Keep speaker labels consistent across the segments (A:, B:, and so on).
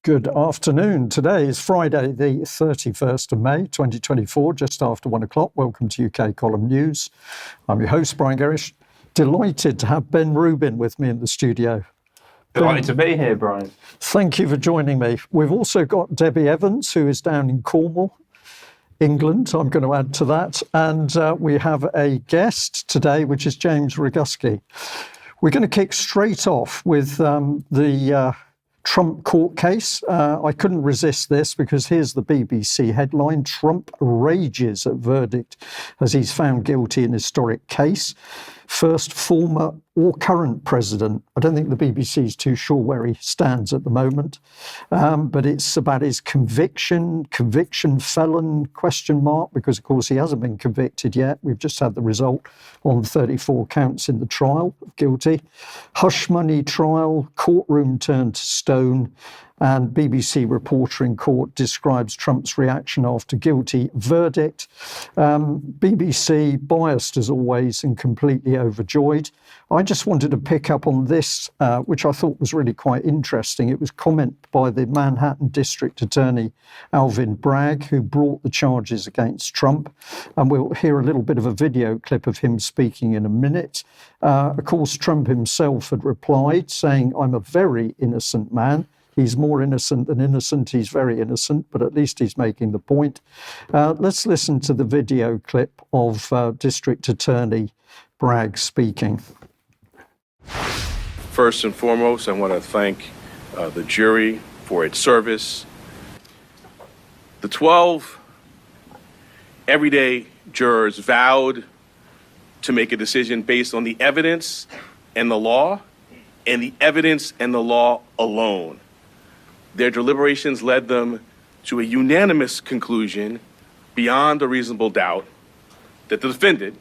A: Good afternoon. Today is Friday, the 31st of May, 2024, just after 1 o'clock. Welcome to UK Column News. I'm your host, Brian Gerrish. Delighted to have Ben Rubin with me in the studio.
B: Delighted to be here, Brian.
A: Thank you for joining me. We've also got Debi Evans, who is down in Cornwall, England. I'm going to add to that. And we have a guest today, which is James Roguski. We're going to kick straight off with the Trump court case. I couldn't resist this because here's the BBC headline: Trump rages at verdict as he's found guilty in historic case. First former or current president. I don't think the BBC is too sure where he stands at the moment, but it's about his conviction felon, because of course he hasn't been convicted yet. We've just had the result on 34 counts in the trial of guilty. Hush money trial, courtroom turned to stone, and BBC reporter in court describes Trump's reaction after guilty verdict. BBC biased as always and completely overjoyed. I just wanted to pick up on this, which I thought was really quite interesting. It was comment by the Manhattan District Attorney, Alvin Bragg, who brought the charges against Trump. And we'll hear a little bit of a video clip of him speaking in a minute. Of course, Trump himself had replied saying, "I'm a very innocent man." He's more innocent than innocent. He's very innocent, but at least he's making the point. Let's listen to the video clip of District Attorney Bragg speaking.
C: First and foremost, I want to thank the jury for its service. The 12 everyday jurors vowed to make a decision based on the evidence and the law, and the evidence and the law alone. Their deliberations led them to a unanimous conclusion, beyond a reasonable doubt, that the defendant,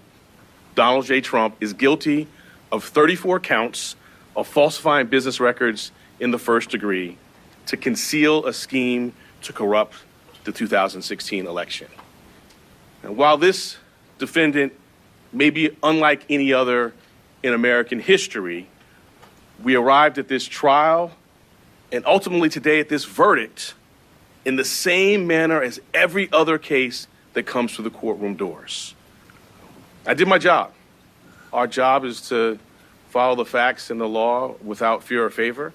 C: Donald J. Trump, is guilty of 34 counts of falsifying business records in the first degree to conceal a scheme to corrupt the 2016 election. And while this defendant may be unlike any other in American history, we arrived at this trial and ultimately today at this verdict in the same manner as every other case that comes through the courtroom doors. I did my job. Our job is to follow the facts and the law without fear or favor.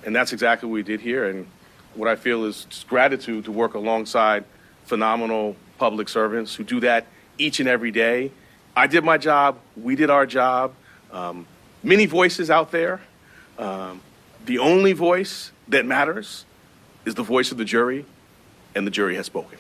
C: And that's exactly what we did here. And what I feel is just gratitude to work alongside phenomenal public servants who do that each and every day. I did my job. We did our job. Many voices out there. The only voice that matters is the voice of the jury, and the jury has spoken.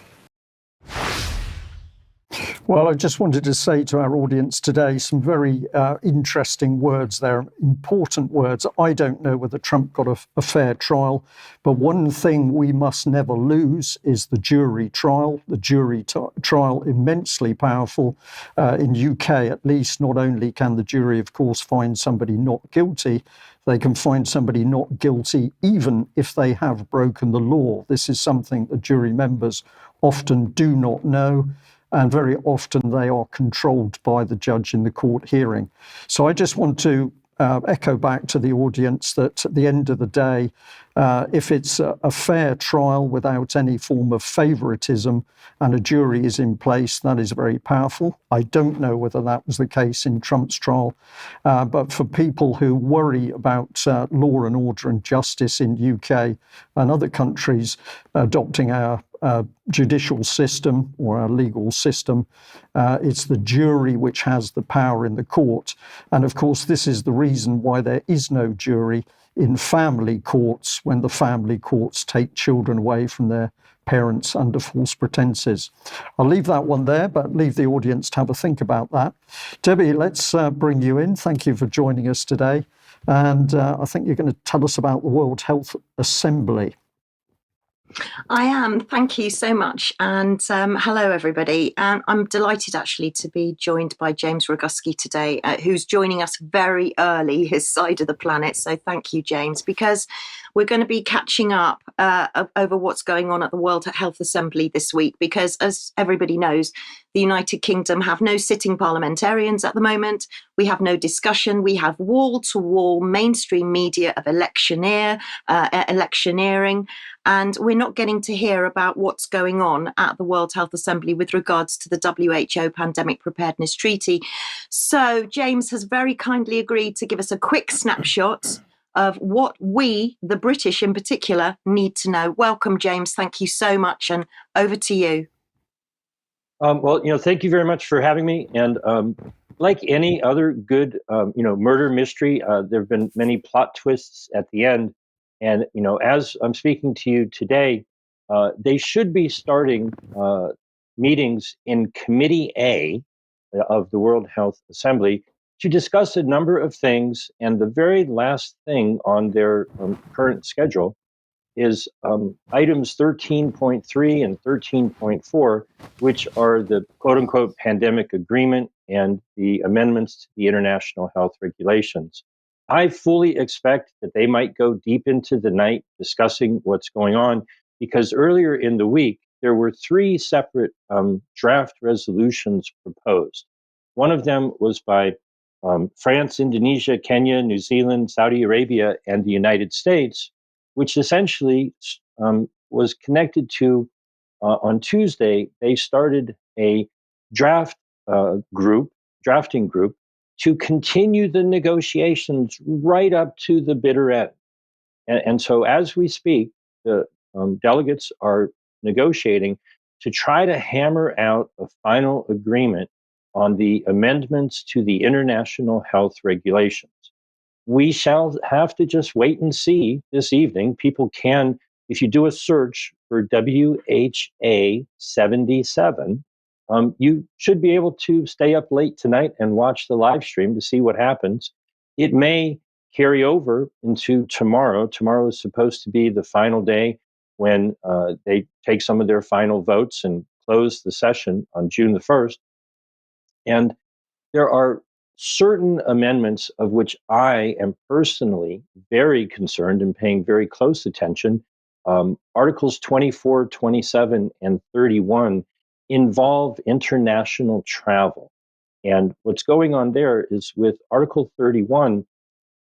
A: Well, I just wanted to say to our audience today some very interesting words there, important words. I don't know whether Trump got a fair trial, but one thing we must never lose is the jury trial. The jury trial, immensely powerful. In UK, at least, not only can the jury, of course, find somebody not guilty, they can find somebody not guilty even if they have broken the law. This is something that jury members often do not know, and very often they are controlled by the judge in the court hearing. So I just want to echo back to the audience that at the end of the day, if it's a fair trial without any form of favoritism and a jury is in place, that is very powerful. I don't know whether that was the case in Trump's trial, but for people who worry about law and order and justice in UK and other countries adopting our judicial system or our legal system, it's the jury which has the power in the court. And of course, this is the reason why there is no jury in family courts when the family courts take children away from their parents under false pretenses. I'll leave that one there, but leave the audience to have a think about that. Debi, let's bring you in. Thank you for joining us today. And I think you're going to tell us about the World Health Assembly.
D: I am. Thank you so much. And hello, everybody. I'm delighted actually to be joined by James Roguski today, who's joining us very early, his side of the planet. So thank you, James, because we're going to be catching up over what's going on at the World Health Assembly this week, because as everybody knows, the United Kingdom have no sitting parliamentarians at the moment. We have no discussion. We have wall-to-wall mainstream media of electioneering, and we're not getting to hear about what's going on at the World Health Assembly with regards to the WHO Pandemic Preparedness Treaty. So James has very kindly agreed to give us a quick snapshot of what we, the British in particular, need to know. Welcome, James. Thank you so much, and over to you.
E: Well, thank you very much for having me. And like any other good, murder mystery, there have been many plot twists at the end. And, as I'm speaking to you today, they should be starting meetings in Committee A of the World Health Assembly to discuss a number of things. And the very last thing on their current schedule is items 13.3 and 13.4, which are the quote-unquote pandemic agreement and the amendments to the international health regulations. I fully expect that they might go deep into the night discussing what's going on, because earlier in the week, there were 3 separate draft resolutions proposed. One of them was by France, Indonesia, Kenya, New Zealand, Saudi Arabia, and the United States, which essentially was connected to, on Tuesday, they started a drafting group to continue the negotiations right up to the bitter end. And so as we speak, the delegates are negotiating to try to hammer out a final agreement on the amendments to the international health regulations. We shall have to just wait and see this evening. People can, if you do a search for WHA 77, you should be able to stay up late tonight and watch the live stream to see what happens. It may carry over into tomorrow. Tomorrow is supposed to be the final day when they take some of their final votes and close the session on June the 1st. And there are certain amendments of which I am personally very concerned and paying very close attention. Articles 24, 27, and 31 involve international travel. And what's going on there is with Article 31,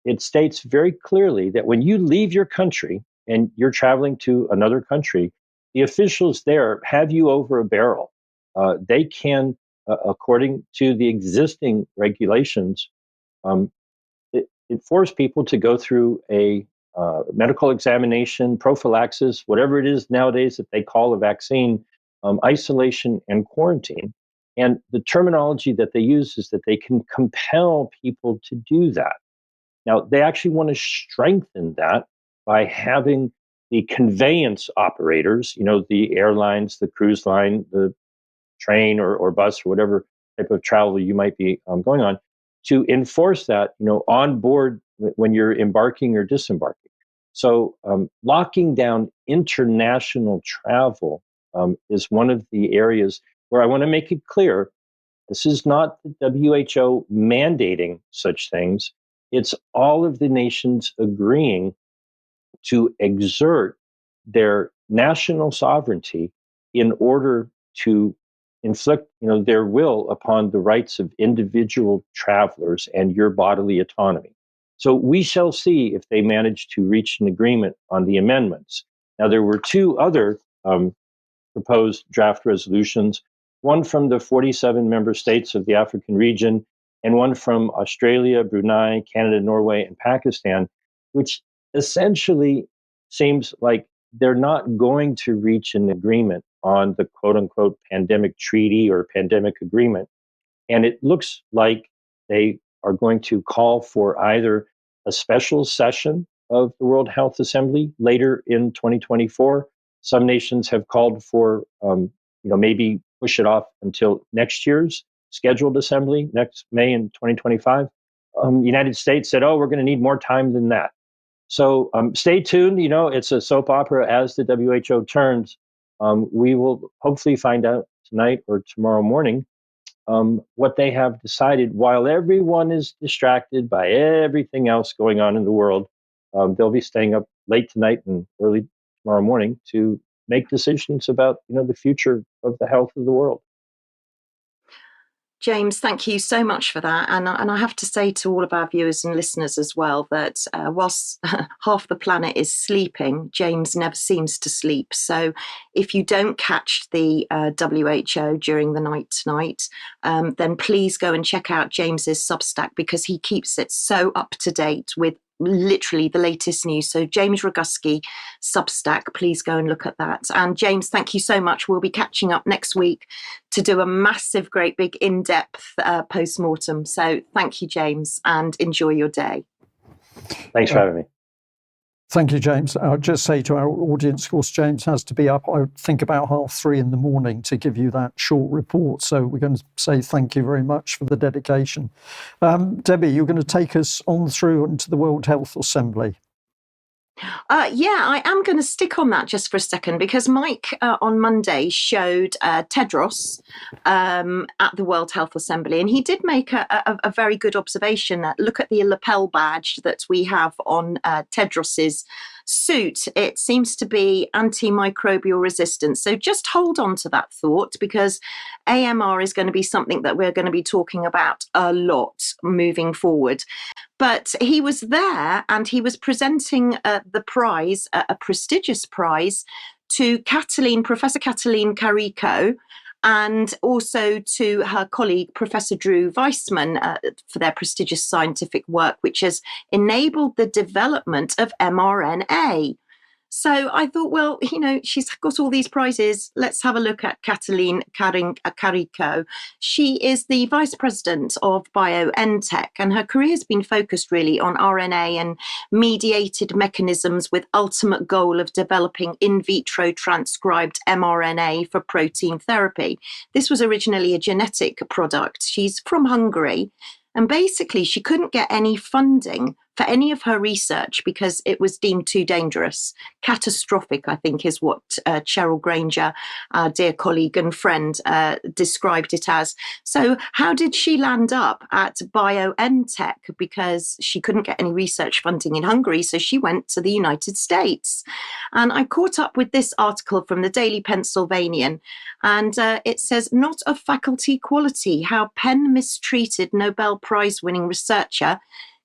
E: it states very clearly that when you leave your country and you're traveling to another country, the officials there have you over a barrel. They can, according to the existing regulations, it forced people to go through a medical examination, prophylaxis, whatever it is nowadays that they call a vaccine, isolation and quarantine. And the terminology that they use is that they can compel people to do that. Now, they actually want to strengthen that by having the conveyance operators, the airlines, the cruise line, the train or bus or whatever type of travel you might be going on, to enforce that, on board when you're embarking or disembarking. So locking down international travel is one of the areas where I want to make it clear, this is not the WHO mandating such things. It's all of the nations agreeing to exert their national sovereignty in order to inflict, their will upon the rights of individual travelers and your bodily autonomy. So we shall see if they manage to reach an agreement on the amendments. Now, there were 2 other proposed draft resolutions, one from the 47 member states of the African region, and one from Australia, Brunei, Canada, Norway, and Pakistan, which essentially seems like they're not going to reach an agreement on the quote-unquote pandemic treaty or pandemic agreement. And it looks like they are going to call for either a special session of the World Health Assembly later in 2024. Some nations have called for, maybe push it off until next year's scheduled assembly, next May in 2025. The United States said, we're going to need more time than that. So stay tuned. It's a soap opera as the WHO turns. We will hopefully find out tonight or tomorrow morning what they have decided. While everyone is distracted by everything else going on in the world, they'll be staying up late tonight and early tomorrow morning to make decisions about, the future of the health of the world.
D: James, thank you so much for that. And I have to say to all of our viewers and listeners as well that whilst half the planet is sleeping, James never seems to sleep. So if you don't catch the WHO during the night tonight, then please go and check out James's Substack, because he keeps it so up to date with literally the latest news. So James Roguski Substack, please go and look at that. And James, thank you so much. We'll be catching up next week to do a massive, great big in-depth post-mortem. So thank you, James, and enjoy your day.
E: Thanks for having me.
A: Thank you, James. I'll just say to our audience, of course, James has to be up, I would think, about 3:30 in the morning to give you that short report. So we're going to say thank you very much for the dedication. Debbie, you're going to take us on through into the World Health Assembly.
D: Yeah, I am going to stick on that just for a second, because Mike on Monday showed Tedros at the World Health Assembly, and he did make a very good observation. Look at the lapel badge that we have on Tedros's suit. It seems to be antimicrobial resistance. So just hold on to that thought, because AMR is going to be something that we're going to be talking about a lot moving forward. But he was there and he was presenting the prize, a prestigious prize, to Professor Katalin Karikó, and also to her colleague, Professor Drew Weissman, for their prestigious scientific work, which has enabled the development of mRNA. So I thought, well, she's got all these prizes. Let's have a look at Katalin Karikó. She is the vice president of BioNTech, and her career has been focused really on RNA and mediated mechanisms, with ultimate goal of developing in vitro transcribed mRNA for protein therapy. This was originally a genetic product. She's from Hungary. And basically, she couldn't get any funding for any of her research because it was deemed too dangerous. Catastrophic, I think, is what Cheryl Granger, our dear colleague and friend, described it as. So how did she land up at BioNTech? Because she couldn't get any research funding in Hungary, so she went to the United States. And I caught up with this article from the Daily Pennsylvanian, and it says, "Not of faculty quality, how Penn mistreated Nobel Prize-winning researcher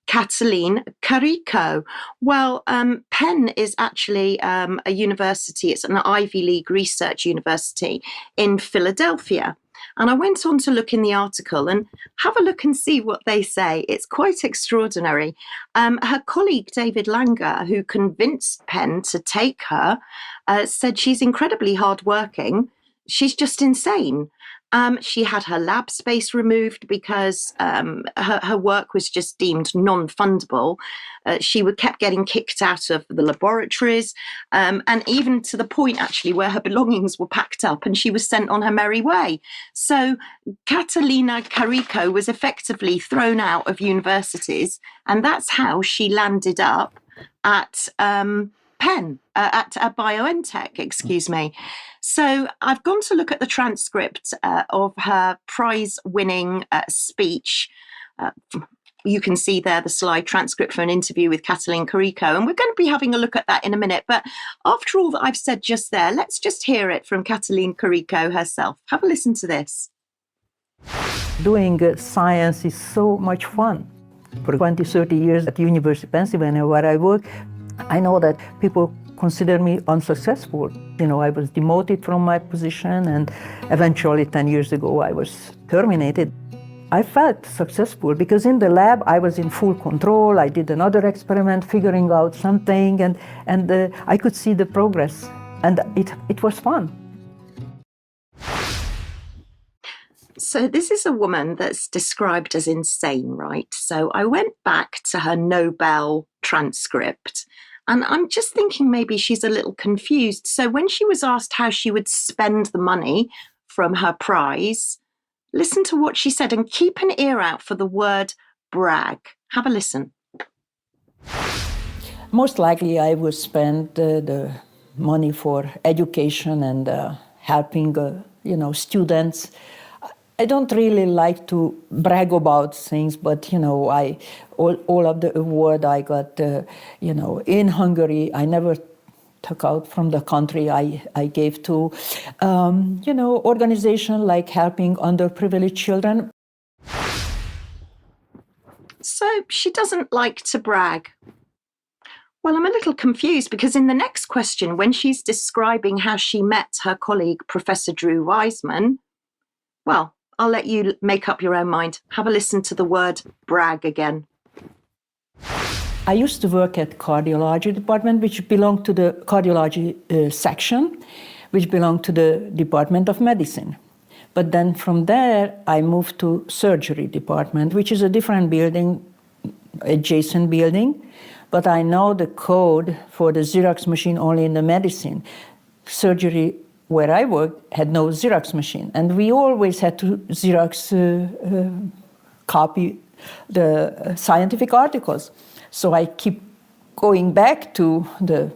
D: Katalin Karikó." Well, Penn is actually a university. It's an Ivy League research university in Philadelphia. And I went on to look in the article and have a look and see what they say. It's quite extraordinary. Her colleague, David Langer, who convinced Penn to take her, said she's incredibly hardworking. She's just insane. She had her lab space removed because her work was just deemed non-fundable. She kept getting kicked out of the laboratories, and even to the point, actually, where her belongings were packed up and she was sent on her merry way. So Katalin Karikó was effectively thrown out of universities, and that's how she landed up at Penn, at BioNTech, excuse me. So I've gone to look at the transcript of her prize-winning speech. You can see there the slide transcript for an interview with Katalin Karikó, and we're going to be having a look at that in a minute. But after all that I've said just there, let's just hear it from Katalin Karikó herself. Have a listen to this.
F: Doing science is so much fun. For 20, 30 years at University of Pennsylvania, where I work, I know that people consider me unsuccessful. I was demoted from my position, and eventually 10 years ago I was terminated. I felt successful because in the lab I was in full control. I did another experiment figuring out something, and I could see the progress, and it was fun.
D: So this is a woman that's described as insane, right? So I went back to her Nobel transcript, and I'm just thinking maybe she's a little confused. So when she was asked how she would spend the money from her prize, listen to what she said, and keep an ear out for the word brag. Have a listen.
F: Most likely I would spend the money for education and helping, students. I don't really like to brag about things, but all of the award I got, in Hungary, I never took out from the country. I gave to, organization like helping underprivileged children.
D: So she doesn't like to brag. Well, I'm a little confused because in the next question, when she's describing how she met her colleague, Professor Drew Wiseman, well, I'll let you make up your own mind. Have a listen to the word brag again.
F: I used to work at cardiology department, which belonged to the cardiology section, which belonged to the Department of Medicine. But then from there, I moved to surgery department, which is a different building, adjacent building. But I know the code for the Xerox machine only in the medicine. Surgery, where I worked, had no Xerox machine. And we always had to Xerox copy the scientific articles. So I keep going back to the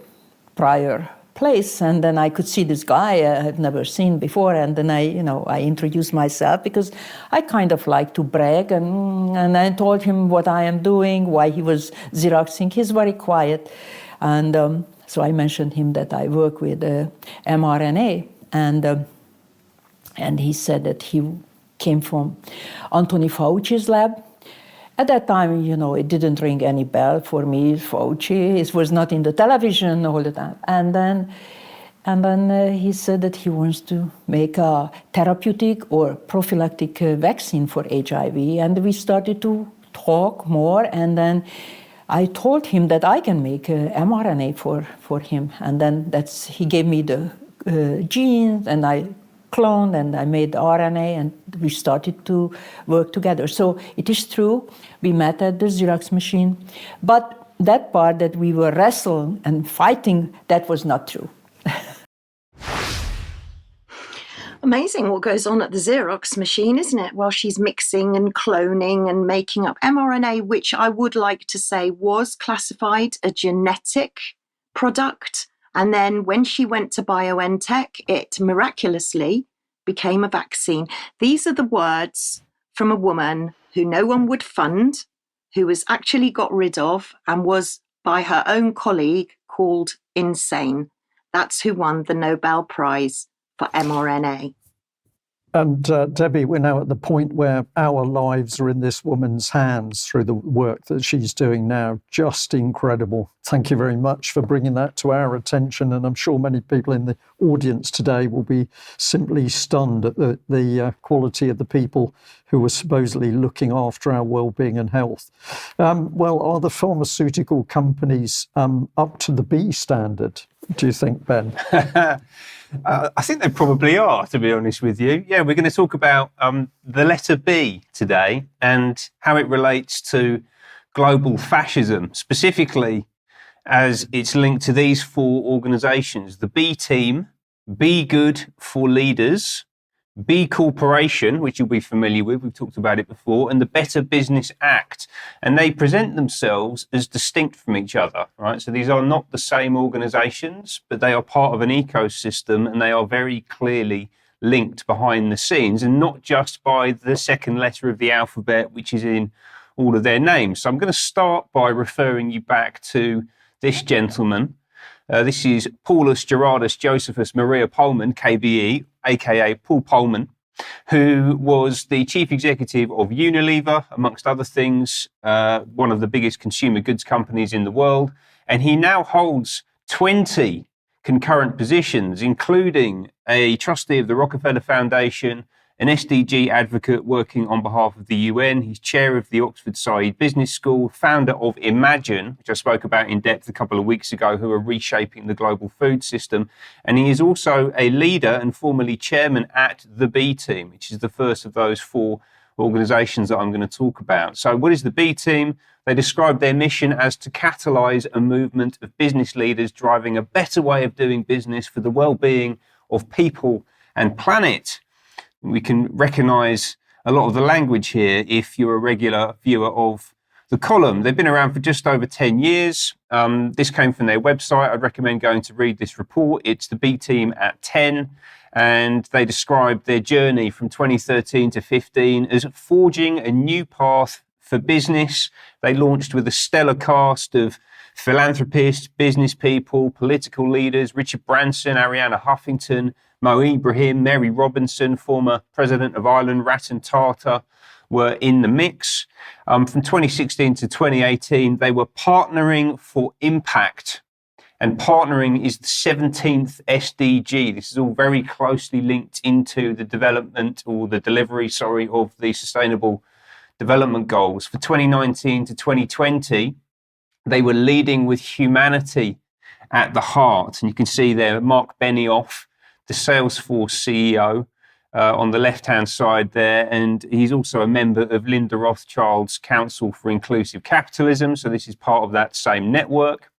F: prior place, and then I could see this guy I had never seen before, and then I introduced myself because I kind of like to brag, and I told him what I am doing, why he was Xeroxing. He's very quiet, and so I mentioned him that I work with mRNA, and he said that he came from Anthony Fauci's lab. At that time, it didn't ring any bell for me, Fauci. It was not in the television all the time. And then he said that he wants to make a therapeutic or prophylactic vaccine for HIV. And we started to talk more. And then I told him that I can make mRNA for him. And then he gave me the genes, and I cloned and I made RNA, and we started to work together. So it is true, we met at the Xerox machine, but that part that we were wrestling and fighting, that was not true.
D: Amazing what goes on at the Xerox machine, isn't it? While she's mixing and cloning and making up mRNA, which I would like to say was classified a genetic product. And then when she went to BioNTech, it miraculously became a vaccine. These are the words from a woman who no one would fund, who was actually got rid of and was by her own colleague called insane. That's who won the Nobel Prize for mRNA.
A: And Debi, we're now at the point where our lives are in this woman's hands through the work that she's doing now. Just incredible. Thank you very much for bringing that to our attention. And I'm sure many people in the audience today will be simply stunned at the quality of the people who are supposedly looking after our well-being and health. Well, are the pharmaceutical companies up to the B standard, do you think, Ben?
B: I think they probably are, to be honest with you. Yeah, we're going to talk about the letter B today and how it relates to global fascism, specifically as it's linked to these four organisations: the B Team, Be Good for Leaders, B Corporation, which you'll be familiar with, we've talked about it before, and the Better Business Act. And they present themselves as distinct from each other, right? So these are not the same organisations, but they are part of an ecosystem, and they are very clearly linked behind the scenes, and not just by the second letter of the alphabet, which is in all of their names. So I'm going to start by referring you back to this gentleman. This is Paulus Gerardus Josephus Maria Pullman, KBE, aka Paul Pullman, who was the chief executive of Unilever, amongst other things, one of the biggest consumer goods companies in the world. And he now holds 20 concurrent positions, including a trustee of the Rockefeller Foundation, an SDG advocate working on behalf of the UN. He's chair of the Oxford Said Business School, founder of Imagine, which I spoke about in depth a couple of weeks ago, who are reshaping the global food system. And he is also a leader and formerly chairman at the B Team, which is the first of those four organisations that I'm going to talk about. So what is the B Team? They describe their mission as to catalyse a movement of business leaders driving a better way of doing business for the well-being of people and planet. We can recognise a lot of the language here if you're a regular viewer of The column, they've been around for just over 10 years. This came from their website. I'd recommend going to read this report. It's the B Team at 10. And they described their journey from 2013 to 15 as forging a new path for business. They launched with a stellar cast of philanthropists, business people, political leaders, Richard Branson, Arianna Huffington, Mo Ibrahim, Mary Robinson, former president of Ireland, Ratan Tata, were in the mix. From 2016 to 2018, they were partnering for impact. And partnering is the 17th SDG. This is all very closely linked into the development or the delivery, of the Sustainable Development Goals. For 2019 to 2020, they were leading with humanity at the heart. And you can see there Mark Benioff, the Salesforce CEO, on the left-hand side there. And he's also a member of Linda Rothschild's Council for Inclusive Capitalism. So this is part of that same network.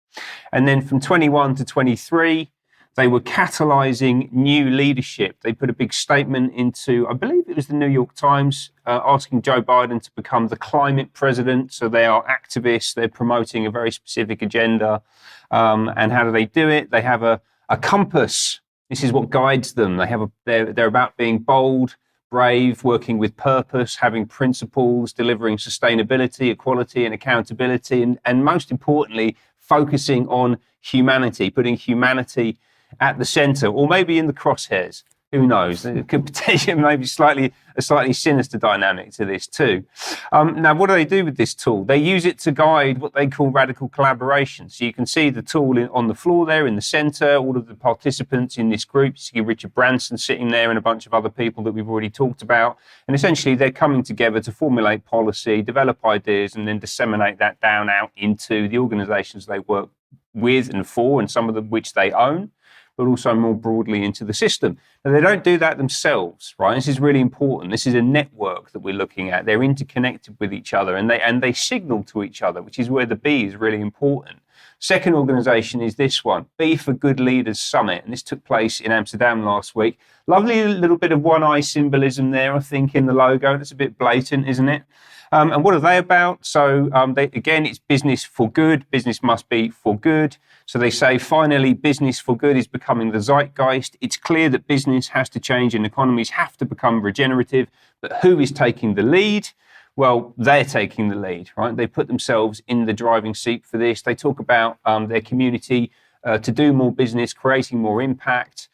B: And then from 21 to 23, they were catalyzing new leadership. They put a big statement into, I believe it was the New York Times, asking Joe Biden to become the climate president. So they are activists. They're promoting a very specific agenda. And how do they do it? They have a compass. This is what guides them. They're about being bold, brave, working with purpose, having principles, delivering sustainability, equality, and accountability, and most importantly, focusing on humanity, putting humanity at the center, or maybe in the crosshairs. Who knows? It could potentially maybe a slightly sinister dynamic to this too. Now, what do they do with this tool? They use it to guide what they call radical collaboration. So you can see the tool on the floor there in the center, all of the participants in this group. You see Richard Branson sitting there and a bunch of other people that we've already talked about. And essentially they're coming together to formulate policy, develop ideas, and then disseminate that down out into the organizations they work with and for, and some of them which they own, but also more broadly into the system. Now, they don't do that themselves, right? This is really important. This is a network that we're looking at. They're interconnected with each other, and they signal to each other, which is where the B is really important. Second organization is this one, B for Good Leaders Summit, and this took place in Amsterdam last week. Lovely little bit of one-eye symbolism there, I think, in the logo. That's a bit blatant, isn't it? And what are they about? So again, it's business for good. Business must be for good. So they say, finally, business for good is becoming the zeitgeist. It's clear that business has to change and economies have to become regenerative. But who is taking the lead? Well, they're taking the lead, right? They put themselves in the driving seat for this. They talk about their community to do more business, creating more impact.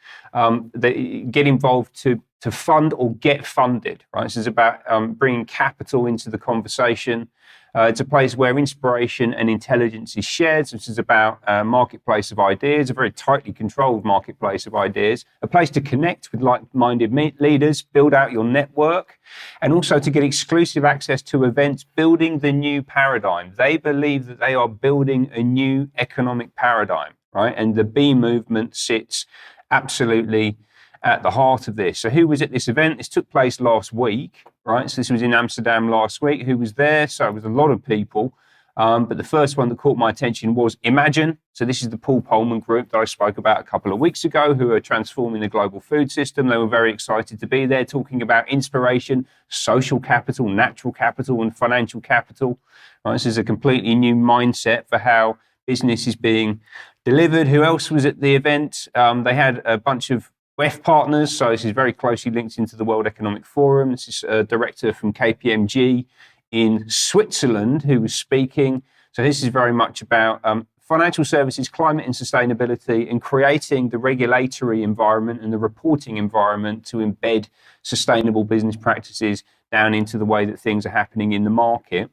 B: They get involved to fund or get funded, right? This is about bringing capital into the conversation. It's a place where inspiration and intelligence is shared. So this is about a marketplace of ideas, a very tightly controlled marketplace of ideas, a place to connect with like-minded leaders, build out your network, and also to get exclusive access to events, building the new paradigm. They believe that they are building a new economic paradigm, right? And the B movement sits absolutely at the heart of this. So who was at this event? This took place last week, right? So this was in Amsterdam last week. Who was there? So it was a lot of people. But the first one that caught my attention was Imagine. So this is the Paul Polman group that I spoke about a couple of weeks ago, who are transforming the global food system. They were very excited to be there, talking about inspiration, social capital, natural capital, and financial capital. Right? This is a completely new mindset for how business is being delivered. Who else was at the event? They had a bunch of WEF partners, so this is very closely linked into the World Economic Forum. This is a director from KPMG in Switzerland who was speaking. So this is very much about financial services, climate and sustainability, and creating the regulatory environment and the reporting environment to embed sustainable business practices down into the way that things are happening in the market.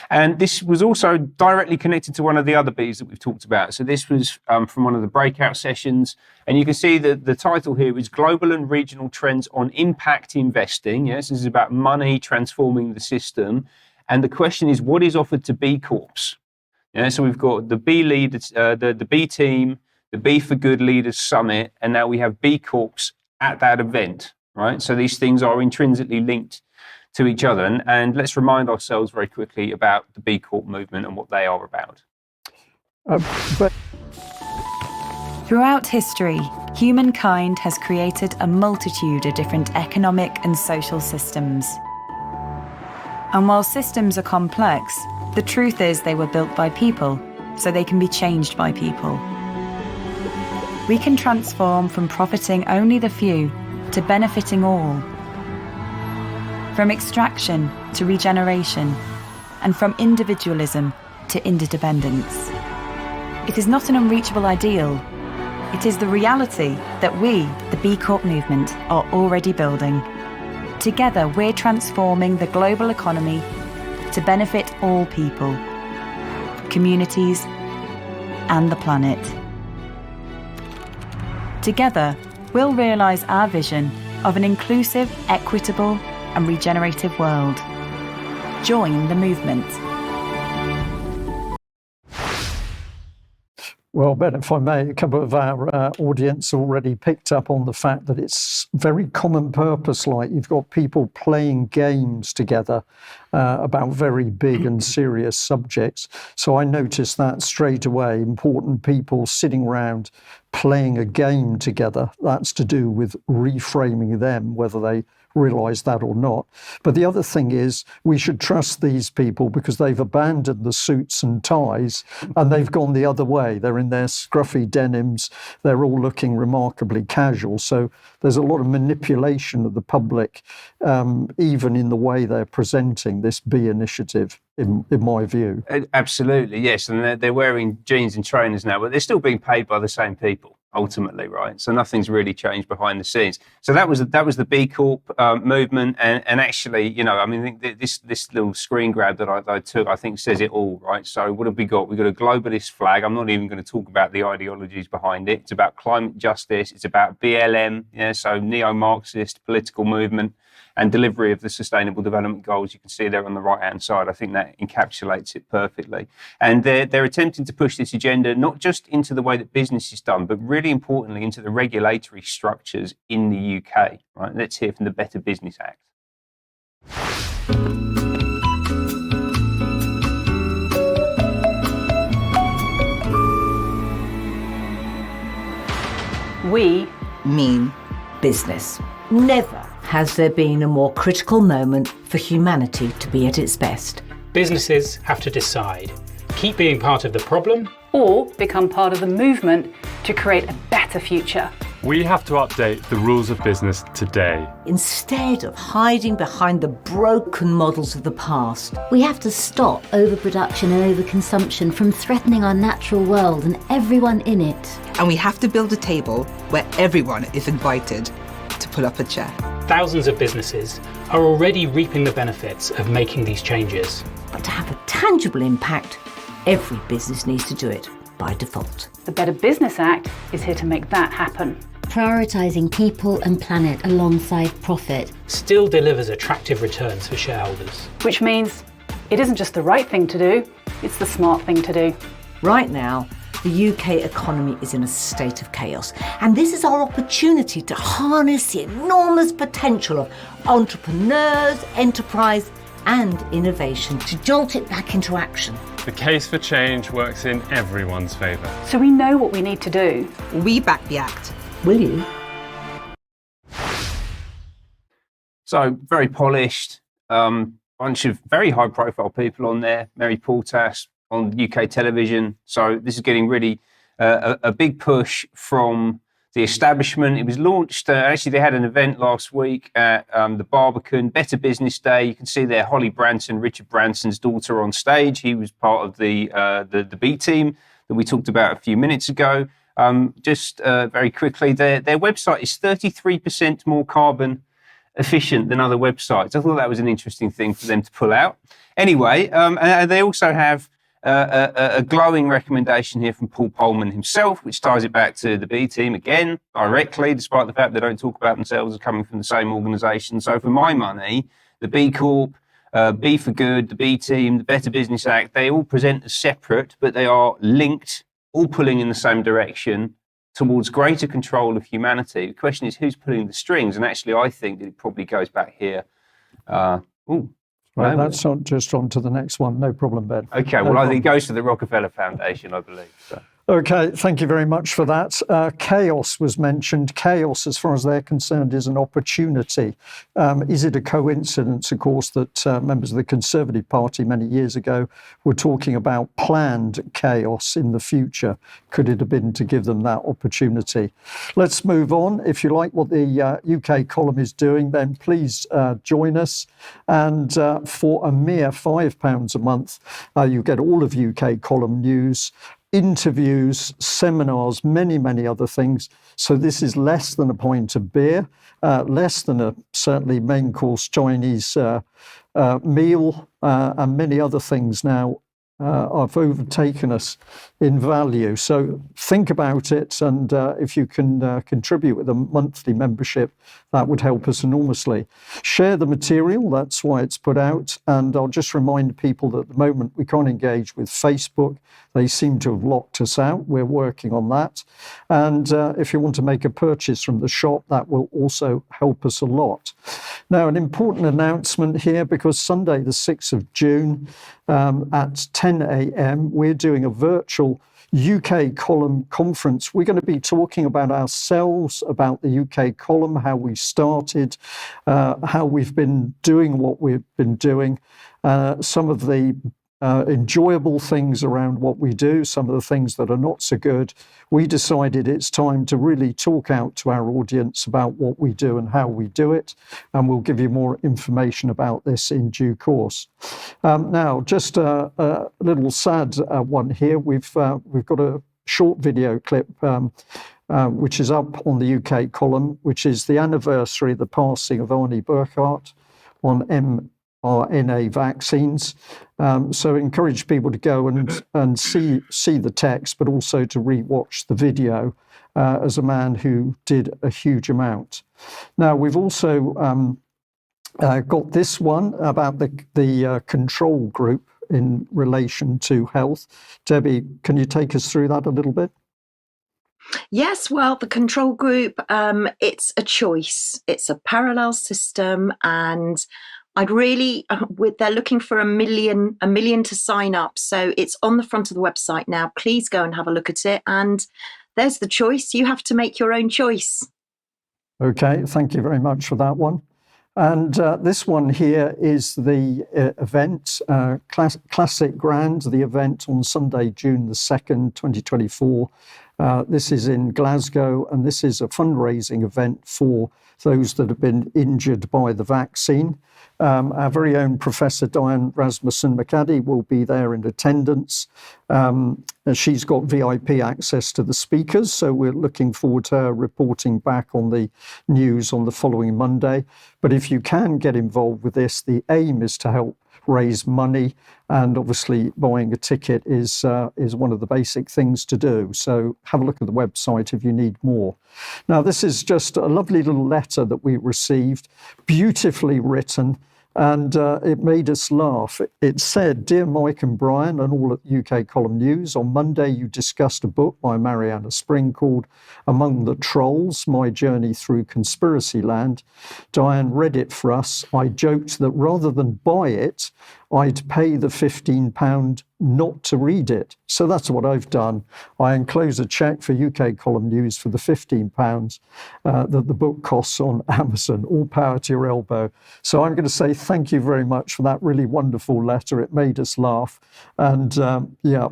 B: And this was also directly connected to one of the other Bs that we've talked about. So this was from one of the breakout sessions. And you can see that the title here is Global and Regional Trends on Impact Investing. Yes, this is about money transforming the system. And the question is, what is offered to B Corps? Yeah, so we've got the B leaders, the B team, the B for Good Leaders Summit, and now we have B Corps at that event, right? So these things are intrinsically linked to each other. And let's remind ourselves very quickly about the B Corp movement and what they are about.
G: Throughout history, humankind has created a multitude of different economic and social systems. And while systems are complex, The truth is they were built by people, so they can be changed by people. We can transform from profiting only the few to benefiting all. From extraction to regeneration, and from individualism to interdependence. It is not an unreachable ideal. It is the reality that we, the B Corp movement, are already building. Together, we're transforming the global economy to benefit all people, communities, and the planet. Together, we'll realise our vision of an inclusive, equitable, and regenerative world. Join the movement.
A: Well, Ben, if I may, a couple of our audience already picked up on the fact that it's very common purpose, like you've got people playing games together about very big and serious subjects. So I noticed that straight away, important people sitting around playing a game together. That's to do with reframing them, whether they realise that or not. But the other thing is we should trust these people because they've abandoned the suits and ties and they've gone the other way. They're in their scruffy denims. They're all looking remarkably casual. So there's a lot of manipulation of the public, even in the way they're presenting this B initiative, in my view.
B: Absolutely, yes. And they're wearing jeans and trainers now, but they're still being paid by the same people. Ultimately, right? So nothing's really changed behind the scenes. So that was the B Corp movement, and actually, you know, I mean, this little screen grab that I took, I think says it all, right? So what have we got? We've got a globalist flag. I'm not even going to talk about the ideologies behind it. It's about climate justice. It's about BLM, yeah, so neo-Marxist political movement and delivery of the Sustainable Development Goals. You can see there on the right-hand side. I think that encapsulates it perfectly. And they're attempting to push this agenda not just into the way that business is done, but really importantly into the regulatory structures in the UK. Right? Let's hear from the Better Business Act.
H: We mean business. Never has there been a more critical moment for humanity to be at its best.
I: Businesses have to decide, keep being part of the problem
J: or become part of the movement to create a better future.
K: We have to update the rules of business today.
H: Instead of hiding behind the broken models of the past,
L: we have to stop overproduction and overconsumption from threatening our natural world and everyone in it.
M: And we have to build a table where everyone is invited to pull up a chair.
I: Thousands of businesses are already reaping the benefits of making these changes.
H: But to have a tangible impact, every business needs to do it by default.
J: The Better Business Act is here to make that happen.
L: Prioritising people and planet alongside profit
I: still delivers attractive returns for shareholders.
J: Which means it isn't just the right thing to do, it's the smart thing to do.
H: Right now, the UK economy is in a state of chaos, and this is our opportunity to harness the enormous potential of entrepreneurs, enterprise, and innovation to jolt it back into action.
K: The case for change works in everyone's favour.
J: So we know what we need to do.
M: We back the act.
H: Will you?
B: So very polished, bunch of very high-profile people on there. Mary Portas on UK television. So this is getting really a big push from the establishment. It was launched, actually they had an event last week at the Barbican, Better Business Day. You can see there Holly Branson, Richard Branson's daughter on stage. He was part of the B team that we talked about a few minutes ago. Just very quickly, their website is 33% more carbon efficient than other websites. I thought that was an interesting thing for them to pull out. Anyway, and they also have a glowing recommendation here from Paul Polman himself, which ties it back to the B team again, directly, despite the fact they don't talk about themselves as coming from the same organisation. So for my money, the B Corp, B for Good, the B team, the Better Business Act, they all present as separate, but they are linked, all pulling in the same direction towards greater control of humanity. The question is, who's pulling the strings? And actually, I think that it probably goes back here.
A: Right, that's just on to the next one. No problem, Ben.
B: Okay, well, I think it goes to the Rockefeller Foundation, I believe. So.
A: Okay, thank you very much for that. Chaos was mentioned. Chaos, as far as they're concerned, is an opportunity. Is it a coincidence, of course, that members of the Conservative Party many years ago were talking about planned chaos in the future? Could it have been to give them that opportunity? Let's move on. If you like what the UK column is doing, then please join us. And for a mere £5 a month, you get all of UK column news, interviews, seminars, many, many other things. So this is less than a pint of beer, less than a certainly main course Chinese meal, and many other things now have overtaken us in value. So think about it, and if you can contribute with a monthly membership, that would help us enormously. Share the material, that's why it's put out, and I'll just remind people that at the moment we can't engage with Facebook. They seem to have locked us out. We're working on that. And if you want to make a purchase from the shop, that will also help us a lot. Now, an important announcement here, because Sunday the 6th of June at 10 a.m, we're doing a virtual UK column conference. We're going to be talking about ourselves, about the UK column, how we started, how we've been doing what we've been doing, some of the enjoyable things around what we do, some of the things that are not so good. We decided it's time to really talk out to our audience about what we do and how we do it, and we'll give you more information about this in due course. Now, just a little sad one here. We've got a short video clip which is up on the UK column, which is the anniversary of the passing of Arnie Burkhardt on mRNA vaccines. So encourage people to go and see the text, but also to re-watch the video as a man who did a huge amount. Now, we've also got this one about the control group in relation to health. Debbie, can you take us through that a little bit?
D: Yes, well, the control group, it's a choice. It's a parallel system, and I'd really, they're looking for a million to sign up. So it's on the front of the website now. Please go and have a look at it. And there's the choice. You have to make your own choice.
A: Okay, thank you very much for that one. And this one here is the event, Classic Grand, the event on Sunday, June the 2nd, 2024. This is in Glasgow, and this is a fundraising event for those that have been injured by the vaccine. Our very own Professor Diane Rasmussen-McAddy will be there in attendance. She's got VIP access to the speakers, so we're looking forward to her reporting back on the news on the following Monday. But if you can get involved with this, the aim is to help raise money, and obviously buying a ticket is one of the basic things to do. So have a look at the website if you need more. Now, this is just a lovely little letter that we received, beautifully written, and it made us laugh. It said, "Dear Mike and Brian and all at UK Column News, on Monday you discussed a book by Mariana Spring called Among the Trolls, My Journey Through Conspiracy Land. Diane read it for us. I joked that rather than buy it, I'd pay the £15 not to read it. So that's what I've done. I enclose a cheque for UK Column News for the £15 that the book costs on Amazon. All power to your elbow." So I'm going to say thank you very much for that really wonderful letter. It made us laugh. And yeah,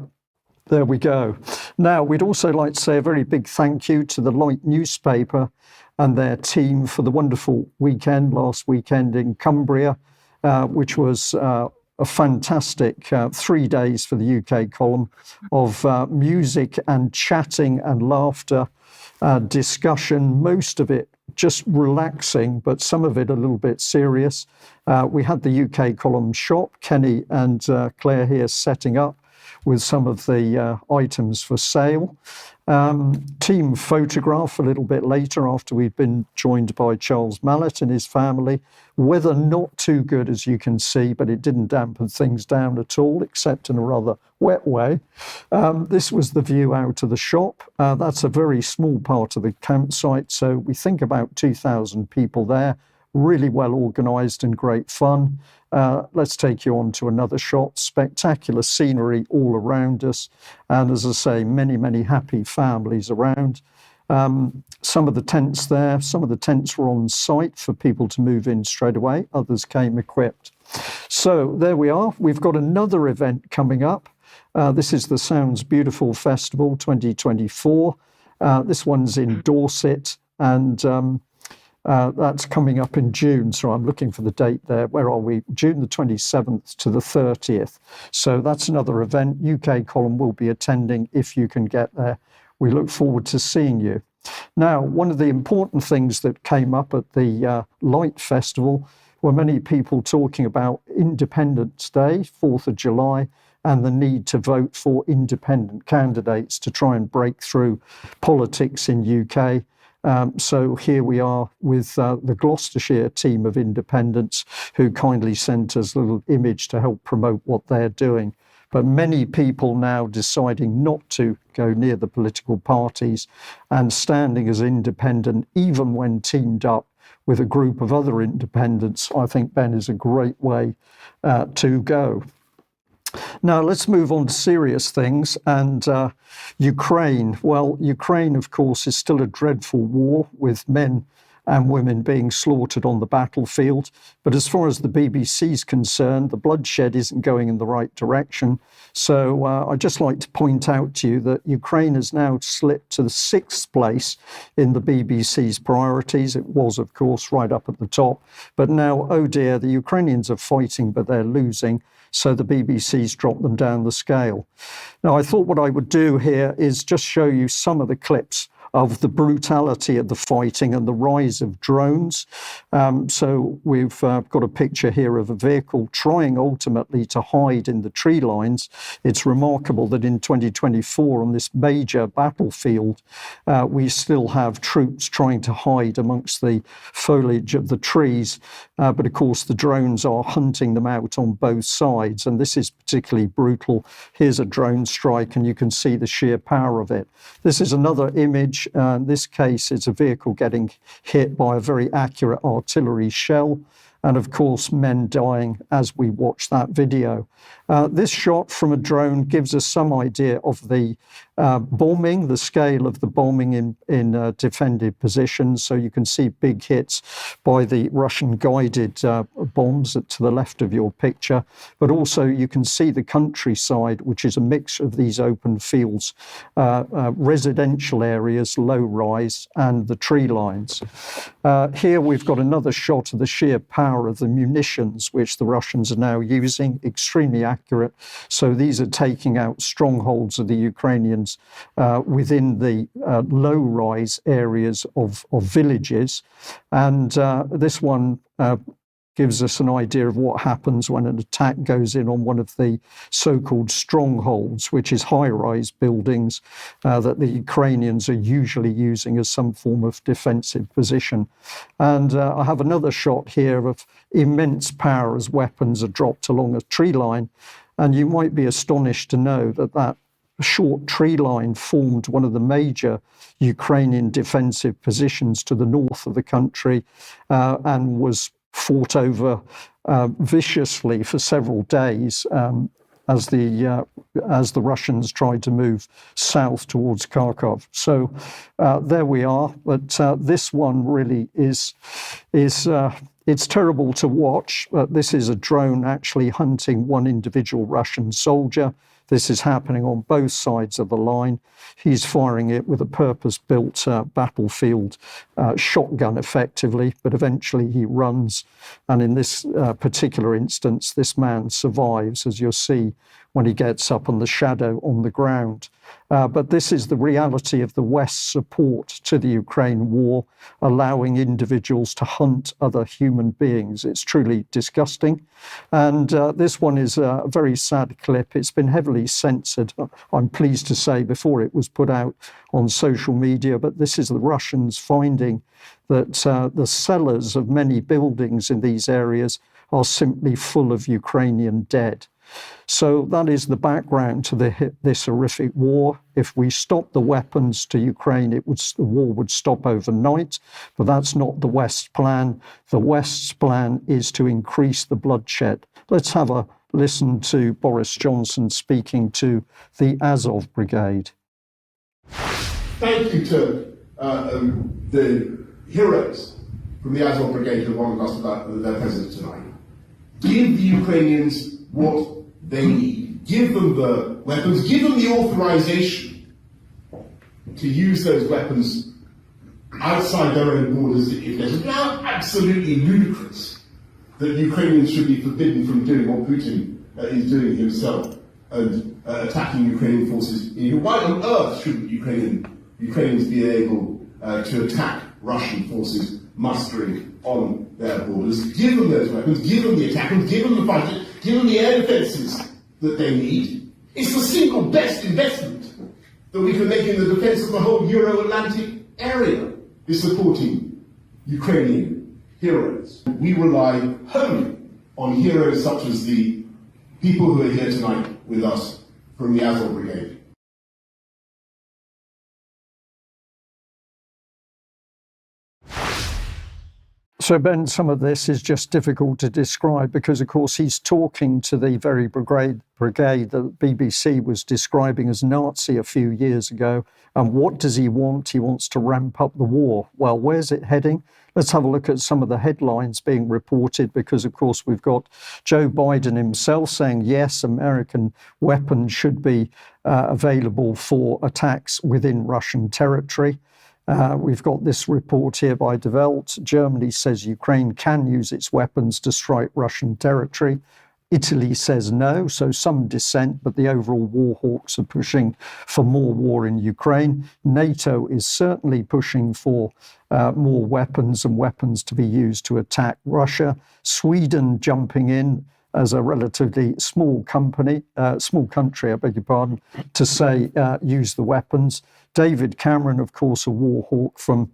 A: there we go. Now, we'd also like to say a very big thank you to the Light newspaper and their team for the wonderful weekend, last weekend in Cumbria, which was a fantastic 3 days for the UK column of music and chatting and laughter, discussion, most of it just relaxing, but some of it a little bit serious. We had the UK column shop, Kenny and Claire here setting up with some of the items for sale. Team photograph a little bit later after we'd been joined by Charles Mallet and his family. Weather not too good, as you can see, but it didn't dampen things down at all, except in a rather wet way. This was the view out of the shop. That's a very small part of the campsite, so we think about 2,000 people there. really well organised and great fun. Let's take you on to another shot. Spectacular scenery all around us. And as I say, many, many happy families around. Some of the tents there, some of the tents were on site for people to move in straight away. Others came equipped. So there we are. We've got another event coming up. This is the Sounds Beautiful Festival 2024. This one's in Dorset, and that's coming up in June. So I'm looking for the date there. Where are we? June the 27th to the 30th. So that's another event. UK Column will be attending if you can get there. We look forward to seeing you. Now, one of the important things that came up at the Light Festival were many people talking about Independence Day, 4th of July, and the need to vote for independent candidates to try and break through politics in UK. So here we are with the Gloucestershire team of independents who kindly sent us a little image to help promote what they're doing. But many people now deciding not to go near the political parties and standing as independent, even when teamed up with a group of other independents, I think, Ben, is a great way to go. Now, let's move on to serious things. And Ukraine. Well, Ukraine, of course, is still a dreadful war with men and women being slaughtered on the battlefield. But as far as the BBC is concerned, the bloodshed isn't going in the right direction. So I'd just like to point out to you that Ukraine has now slipped to the 6th place in the BBC's priorities. It was, of course, right up at the top. But now, oh dear, the Ukrainians are fighting, but they're losing. So the BBC's dropped them down the scale. Now, I thought what I would do here is just show you some of the clips of the brutality of the fighting and the rise of drones. So we've got a picture here of a vehicle trying ultimately to hide in the tree lines. It's remarkable that in 2024 on this major battlefield, we still have troops trying to hide amongst the foliage of the trees. But of course, the drones are hunting them out on both sides. And this is particularly brutal. Here's a drone strike, and you can see the sheer power of it. This is another image. In this case, it's a vehicle getting hit by a very accurate artillery shell. And of course, men dying as we watch that video. This shot from a drone gives us some idea of the bombing, the scale of the bombing in defended positions. So you can see big hits by the Russian guided bombs to the left of your picture. But also you can see the countryside, which is a mix of these open fields, residential areas, low rise, and the tree lines. Here we've got another shot of the sheer power of the munitions which the Russians are now using, extremely accurate. So these are taking out strongholds of the Ukrainians within the low-rise areas of villages. And this one gives us an idea of what happens when an attack goes in on one of the so-called strongholds, which is high-rise buildings that the Ukrainians are usually using as some form of defensive position. And I have another shot here of immense power as weapons are dropped along a tree line. And you might be astonished to know that that short tree line formed one of the major Ukrainian defensive positions to the north of the country and was fought over viciously for several days as the Russians tried to move south towards Kharkov. So there we are. But this one really is it's terrible to watch. This is a drone actually hunting one individual Russian soldier. This is happening on both sides of the line. He's firing it with a purpose-built battlefield shotgun, effectively, but eventually he runs. And in this particular instance, this man survives, as you'll see when he gets up on the shadow on the ground. But this is the reality of the West's support to the Ukraine war, allowing individuals to hunt other human beings. It's truly disgusting. And this one is a very sad clip. It's been heavily censored, I'm pleased to say, before it was put out on social media. But this is the Russians finding that the cellars of many buildings in these areas are simply full of Ukrainian dead. So that is the background to this horrific war. If we stop the weapons to Ukraine, the war would stop overnight, but that's not the West's plan. The West's plan is to increase the bloodshed. Let's have a listen to Boris Johnson speaking to the Azov Brigade.
N: Thank you to the heroes from the Azov Brigade who warned us about their president tonight. Give the Ukrainians what they need. Give them the weapons. Give them the authorization to use those weapons outside their own borders if necessary. Now, absolutely ludicrous that Ukrainians should be forbidden from doing what Putin is doing himself and attacking Ukrainian forces. Why on earth shouldn't Ukrainians be able to attack Russian forces mustering on their borders? Give them those weapons, give them the attackers, give them the budget, give them the air defences that they need. It's the single best investment that we can make in the defence of the whole Euro-Atlantic area, is supporting Ukrainian heroes. We rely wholly on heroes such as the people who are here tonight with us from the Azov Brigade.
A: So, Ben, some of this is just difficult to describe because, of course, he's talking to the very brigade that BBC was describing as Nazi a few years ago. And what does he want? He wants to ramp up the war. Well, where's it heading? Let's have a look at some of the headlines being reported because, of course, we've got Joe Biden himself saying, yes, American weapons should be available for attacks within Russian territory. We've got this report here by De Welt. Germany says Ukraine can use its weapons to strike Russian territory. Italy says no, so some dissent, but the overall war hawks are pushing for more war in Ukraine. NATO is certainly pushing for more weapons and weapons to be used to attack Russia. Sweden jumping in as a relatively small country, to say use the weapons. David Cameron, of course, a war hawk from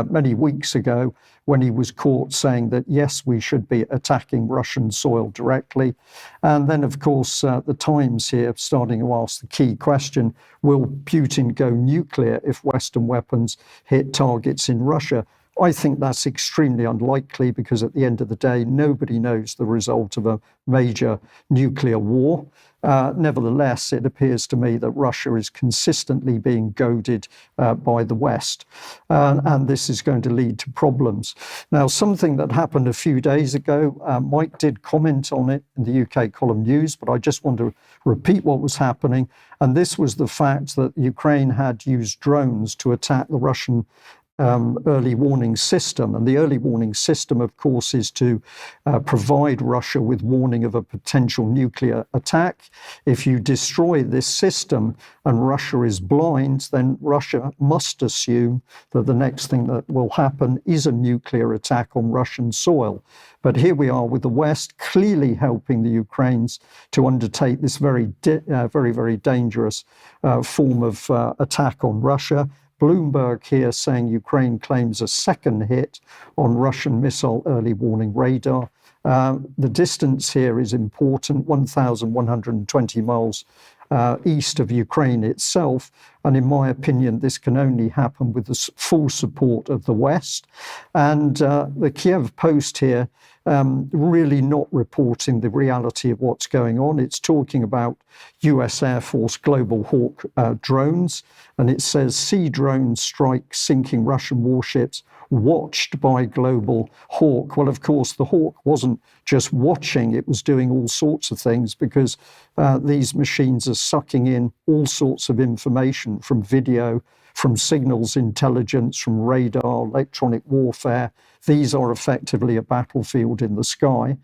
A: many weeks ago when he was caught saying that, yes, we should be attacking Russian soil directly. And then, of course, the Times here starting to ask the key question, will Putin go nuclear if Western weapons hit targets in Russia? I think that's extremely unlikely because at the end of the day, nobody knows the result of a major nuclear war. Nevertheless, it appears to me that Russia is consistently being goaded by the West, and this is going to lead to problems. Now, something that happened a few days ago, Mike did comment on it in the UK column News, but I just want to repeat what was happening, and this was the fact that Ukraine had used drones to attack the Russian early warning system. And the early warning system, of course, is to provide Russia with warning of a potential nuclear attack. If you destroy this system and Russia is blind, then Russia must assume that the next thing that will happen is a nuclear attack on Russian soil. But here we are with the West clearly helping the Ukrainians to undertake this very, very dangerous form of attack on Russia. Bloomberg here saying Ukraine claims a second hit on Russian missile early warning radar. The distance here is important, 1,120 miles east of Ukraine itself. And in my opinion, this can only happen with the full support of the West. And the Kiev Post here really not reporting the reality of what's going on. It's talking about US Air Force Global Hawk drones. And it says Sea drones strike sinking Russian warships watched by Global Hawk. Well, of course, the Hawk wasn't just watching, it was doing all sorts of things because these machines are sucking in all sorts of information from video, from signals intelligence, from radar, electronic warfare. These are effectively a battlefield in the sky.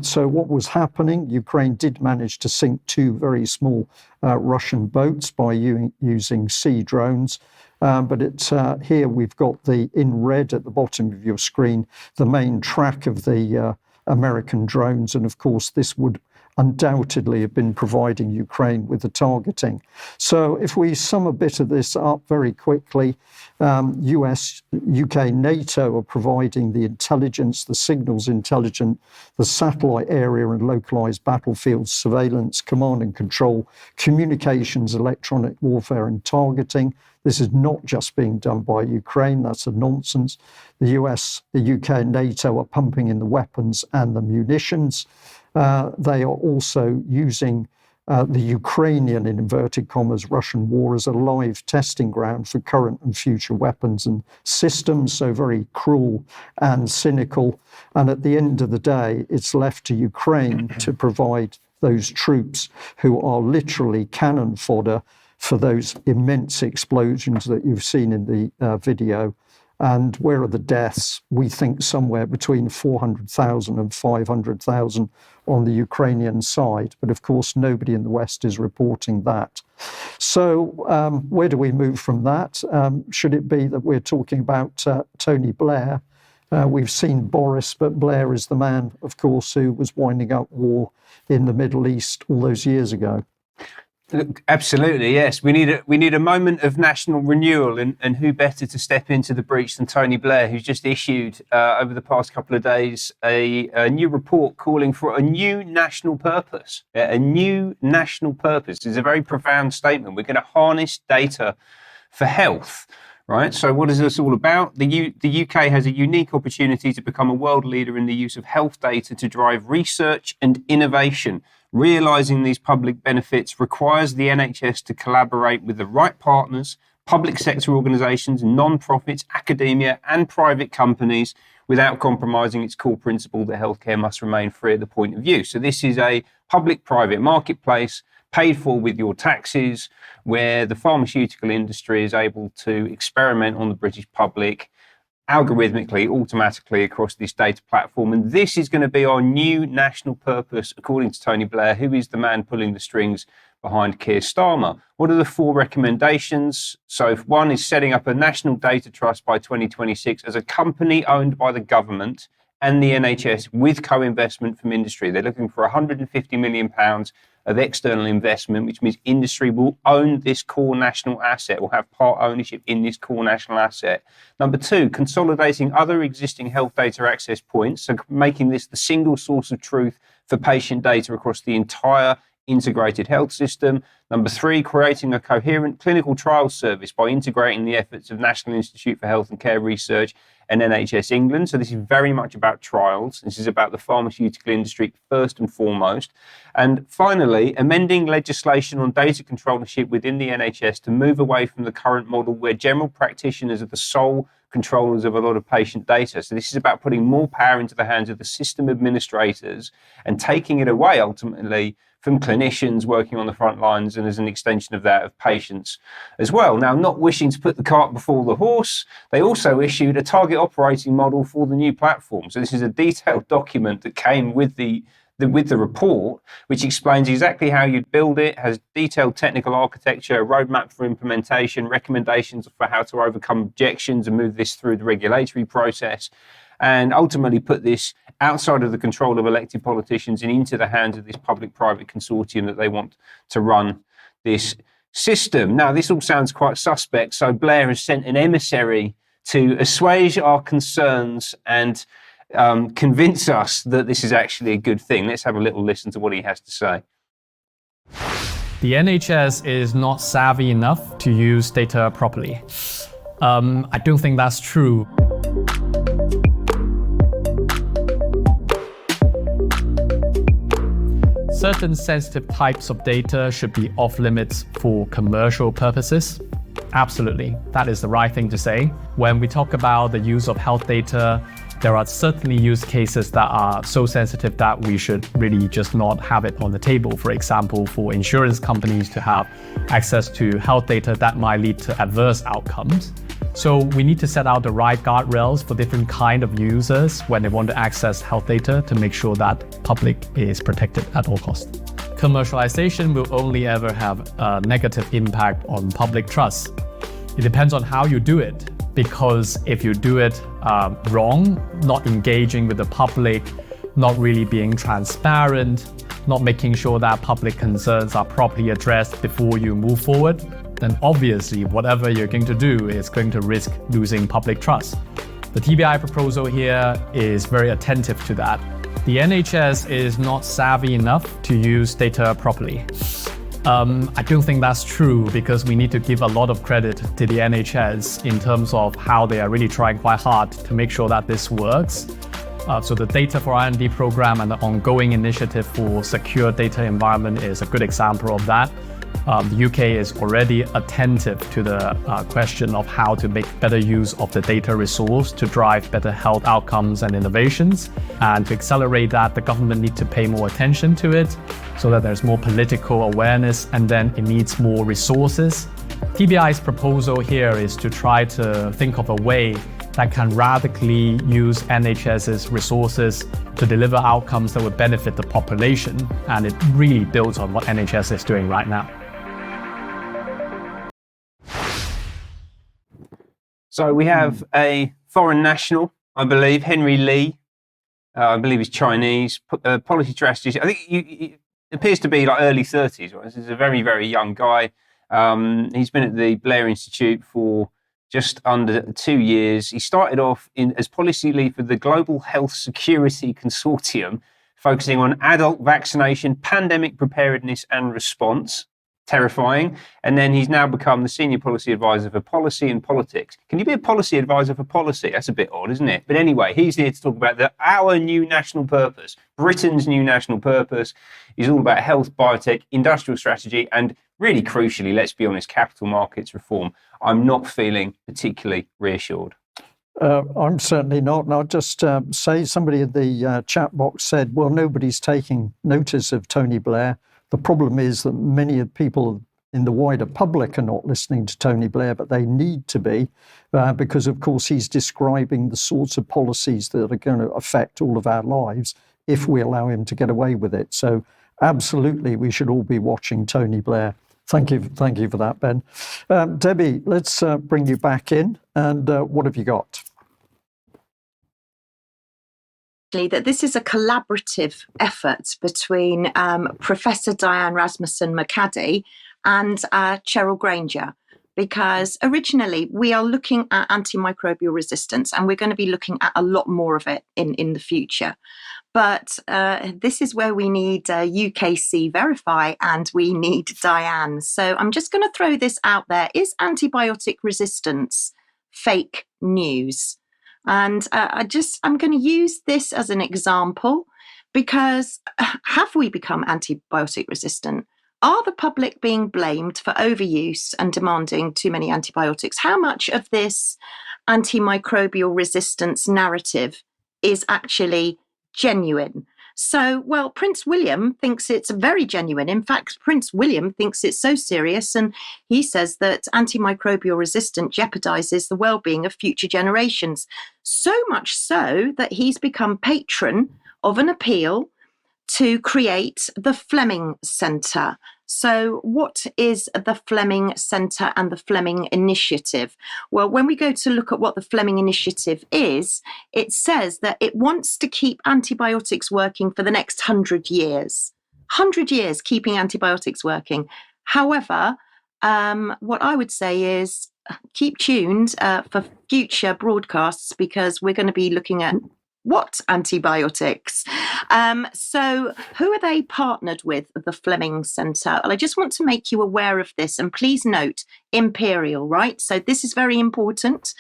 A: So what was happening? Ukraine did manage to sink two very small Russian boats by using sea drones. But here we've got in red at the bottom of your screen, the main track of the American drones. And of course, this would undoubtedly have been providing Ukraine with the targeting. So if we sum a bit of this up very quickly, US, UK, NATO are providing the intelligence, the signals intelligence, the satellite area and localized battlefield surveillance, command and control, communications, electronic warfare and targeting. This is not just being done by Ukraine, that's a nonsense. The US, the UK and NATO are pumping in the weapons and the munitions. They are also using the Ukrainian, in inverted commas, Russian war as a live testing ground for current and future weapons and systems, so very cruel and cynical. And at the end of the day, it's left to Ukraine to provide those troops who are literally cannon fodder for those immense explosions that you've seen in the video. And where are the deaths? We think somewhere between 400,000 and 500,000 on the Ukrainian side. But of course, nobody in the West is reporting that. So where do we move from that? Should it be that we're talking about Tony Blair? We've seen Boris, but Blair is the man, of course, who was winding up war in the Middle East all those years ago.
B: Look, absolutely, yes. We need a moment of national renewal, and who better to step into the breach than Tony Blair, who's just issued over the past couple of days a new report calling for a new national purpose. A new national purpose is a very profound statement. We're going to harness data for health. Right. So what is this all about? The UK has a unique opportunity to become a world leader in the use of health data to drive research and innovation. Realising these public benefits requires the NHS to collaborate with the right partners, public sector organisations, non-profits, academia and private companies without compromising its core principle that healthcare must remain free at the point of use. So this is a public-private marketplace paid for with your taxes, where the pharmaceutical industry is able to experiment on the British public algorithmically, automatically across this data platform. And this is going to be our new national purpose, according to Tony Blair, who is the man pulling the strings behind Keir Starmer. What are the 4 recommendations? So one is setting up a national data trust by 2026 as a company owned by the government and the NHS with co-investment from industry. They're looking for £150 million of external investment, which means industry will own this core national asset, will have part ownership in this core national asset. Number 2, consolidating other existing health data access points, so making this the single source of truth for patient data across the entire integrated health system. Number 3, creating a coherent clinical trial service by integrating the efforts of National Institute for Health and Care Research and NHS England. So this is very much about trials. This is about the pharmaceutical industry first and foremost. And finally, amending legislation on data controllership within the NHS to move away from the current model where general practitioners are the sole controllers of a lot of patient data. So this is about putting more power into the hands of the system administrators and taking it away ultimately from clinicians working on the front lines, and as an extension of that, of patients as well. Now, not wishing to put the cart before the horse, they also issued a target operating model for the new platform. So this is a detailed document that came with the report, which explains exactly how you'd build it, has detailed technical architecture, a roadmap for implementation, recommendations for how to overcome objections and move this through the regulatory process, and ultimately put this outside of the control of elected politicians and into the hands of this public-private consortium that they want to run this system. Now, this all sounds quite suspect, so Blair has sent an emissary to assuage our concerns and convince us that this is actually a good thing. Let's have a little listen to what he has to say.
O: The NHS is not savvy enough to use data properly. I don't think that's true. Certain sensitive types of data should be off limits for commercial purposes. Absolutely, that is the right thing to say. When we talk about the use of health data, there are certainly use cases that are so sensitive that we should really just not have it on the table. For example, for insurance companies to have access to health data that might lead to adverse outcomes. So we need to set out the right guardrails for different kind of users when they want to access health data to make sure that public is protected at all costs. Commercialization will only ever have a negative impact on public trust. It depends on how you do it, because if you do it wrong, not engaging with the public, not really being transparent, not making sure that public concerns are properly addressed before you move forward, then obviously whatever you're going to do is going to risk losing public trust. The TBI proposal here is very attentive to that. The NHS is not savvy enough to use data properly. I don't think that's true, because we need to give a lot of credit to the NHS in terms of how they are really trying quite hard to make sure that this works. So the Data for R&D program and the ongoing initiative for secure data environment is a good example of that. The UK is already attentive to the question of how to make better use of the data resource to drive better health outcomes and innovations. And to accelerate that, the government needs to pay more attention to it so that there's more political awareness, and then it needs more resources. TBI's proposal here is to try to think of a way that can radically use NHS's resources to deliver outcomes that would benefit the population. And it really builds on what NHS is doing right now.
B: So we have a foreign national, I believe, Henry Lee. I believe he's Chinese. Policy strategist. I think he appears to be like early 30s. Right? This is a very, very young guy. He's been at the Blair Institute for just under 2 years. He started off as policy lead for the Global Health Security Consortium, focusing on adult vaccination, pandemic preparedness and response. Terrifying. And then he's now become the senior policy advisor for policy and politics. Can you be a policy advisor for policy? That's a bit odd, isn't it? But anyway, he's here to talk about our new national purpose, Britain's new national purpose. He's all about health, biotech, industrial strategy, and really crucially, let's be honest, capital markets reform. I'm not feeling particularly reassured.
A: I'm certainly not. And I'll just say, somebody in the chat box said, well, nobody's taking notice of Tony Blair. The problem is that many people in the wider public are not listening to Tony Blair, but they need to be, because, of course, he's describing the sorts of policies that are going to affect all of our lives if we allow him to get away with it. So absolutely, we should all be watching Tony Blair. Thank you for that, Ben. Debi, let's bring you back in. And what have you got?
D: That this is a collaborative effort between Professor Diane Rasmussen-McCaddy and Cheryl Granger, because originally we are looking at antimicrobial resistance, and we're going to be looking at a lot more of it in the future. But this is where we need UKC Verify, and we need Diane. So I'm just going to throw this out there. Is antibiotic resistance fake news? And I'm going to use this as an example, because have we become antibiotic resistant? Are the public being blamed for overuse and demanding too many antibiotics? How much of this antimicrobial resistance narrative is actually genuine? So, well, Prince William thinks it's very genuine. In fact, Prince William thinks it's so serious, and he says that antimicrobial resistance jeopardizes the well-being of future generations. So much so that he's become patron of an appeal to create the Fleming Centre. So what is the Fleming Centre and the Fleming Initiative? Well, when we go to look at what the Fleming Initiative is, it says that it wants to keep antibiotics working for the next 100 years. 100 years keeping antibiotics working. However, what I would say is keep tuned for future broadcasts, because we're going to be looking at what antibiotics? So who are they partnered with, the Fleming Centre? Well, I just want to make you aware of this, and please note Imperial, right? So this is very important.